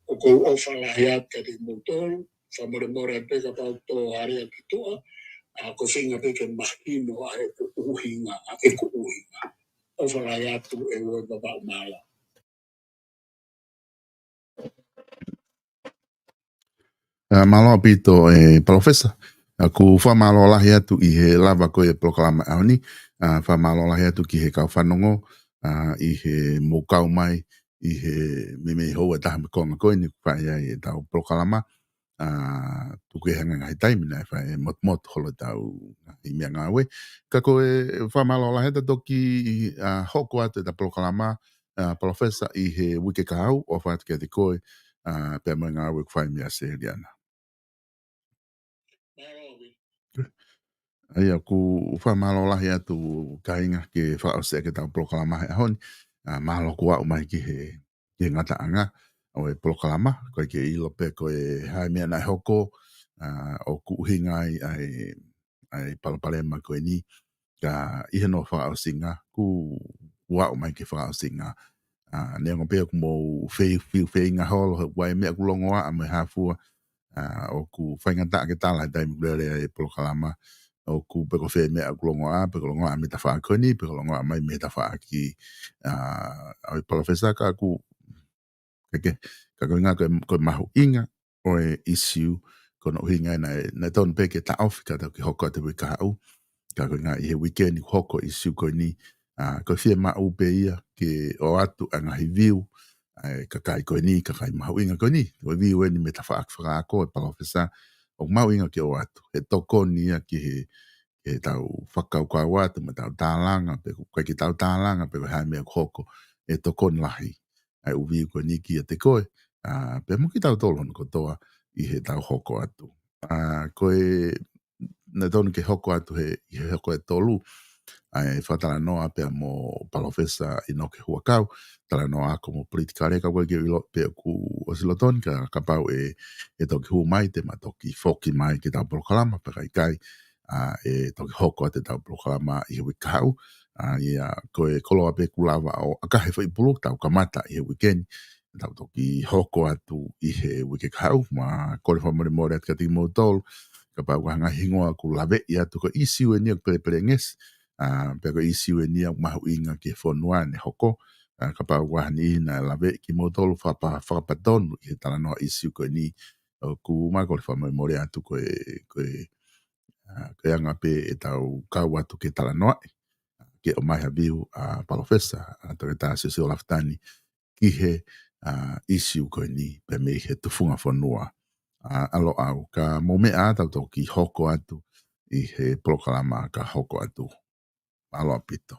O koe ofa rahi at ka te motor, whamore more peka pau tō harea ki toa, a ko whinga peke mahino a e ko uhinga, a e ko uhinga. Ofa rahi atu e hua babau mala. Malo pito professor aku fa malo lahi atu I he lava ko e proklama aoni fa malo lahi atu ki he kau whanongo I he mokau mai I he meme hoa taha me konga koe ni fa ia e tau proklama tuku e hanga ngai taimina e fa e mot holo tau I mea ngawe ka ko e fa malo lahi atu ki hoko atu e ta proklama professor I he wike kahau o fa atu ke te koe pe mo ngawe kwa mea se liana. Ai aku whamalo lahi atu kainga ke whaose ke tau proklama he ahoni. Mahalo kua umai ki he ngata anga o e proklama. Koe ke ilo pe koe hai mea nai hoko o kuhinga ai palapalema koe ni. ka ihe no whakao singa ku wao mai ke whakao singa ne ngo pe mo fe nga hol wai me ku longo a me hafua o ku whainga ta ke tala dai mblele e polokalama o ku pe ko fe me ku longo a me ta whakoni pe ko longo a mai me ta whaki a professor ka ku ke ka nga ko mahu inga o issue kono hinga na ton pe ke ta ofika ta ki hoko te ka au ka nga I weekend hoko issue ko ni ko fie ma u pe ia ke o atu anga hi view ka kai ko ni ka kai ma winga ko ni o view ni meta fa fa ko pa ofisa o ma winga ke o atu e toko ni ki he tau whakau kwa watu ma tau tālanga pe ko ki tau tālanga pe ha me hoko e toko lahi ai u view ko ni ki te koe pe mo ki tau tolon ko toa I he tau hoko atu koe na tonu ke hoko atu he hoko e tolu ai whatala noa pe mo palofesa I no ke huakau tala noa ako mo politika reka koe ke ilo pe ku osilotoni ka pau e toki hu mai te ma toki foki mai ke tau polokalama pe kai e toki hoko ate tau polokalama I he wikau ia koe koloa pe kulawa o akahe whai puluk tau kamata I he weekend tau toki hoko atu I he wikau ma kore whamore more at kati mo tolu ka pau hanga hingoa ku lawe ia tu ko isi we ni pele nges pe ko isi we ni mahu inga ke fonua ne hoko ka pau ni na lawe ki mo tolu fa pa don I tala no isi ko ni ku ma ko fa mo re atu ko anga pe e tau ka watu ke tala no ke o mai habiu palofesa to ta se o laftani ki he isi ko ni pe me he tufunga fonua alo au ka mome a tau toki hoko atu I he polokalama ka hoko atu alo apito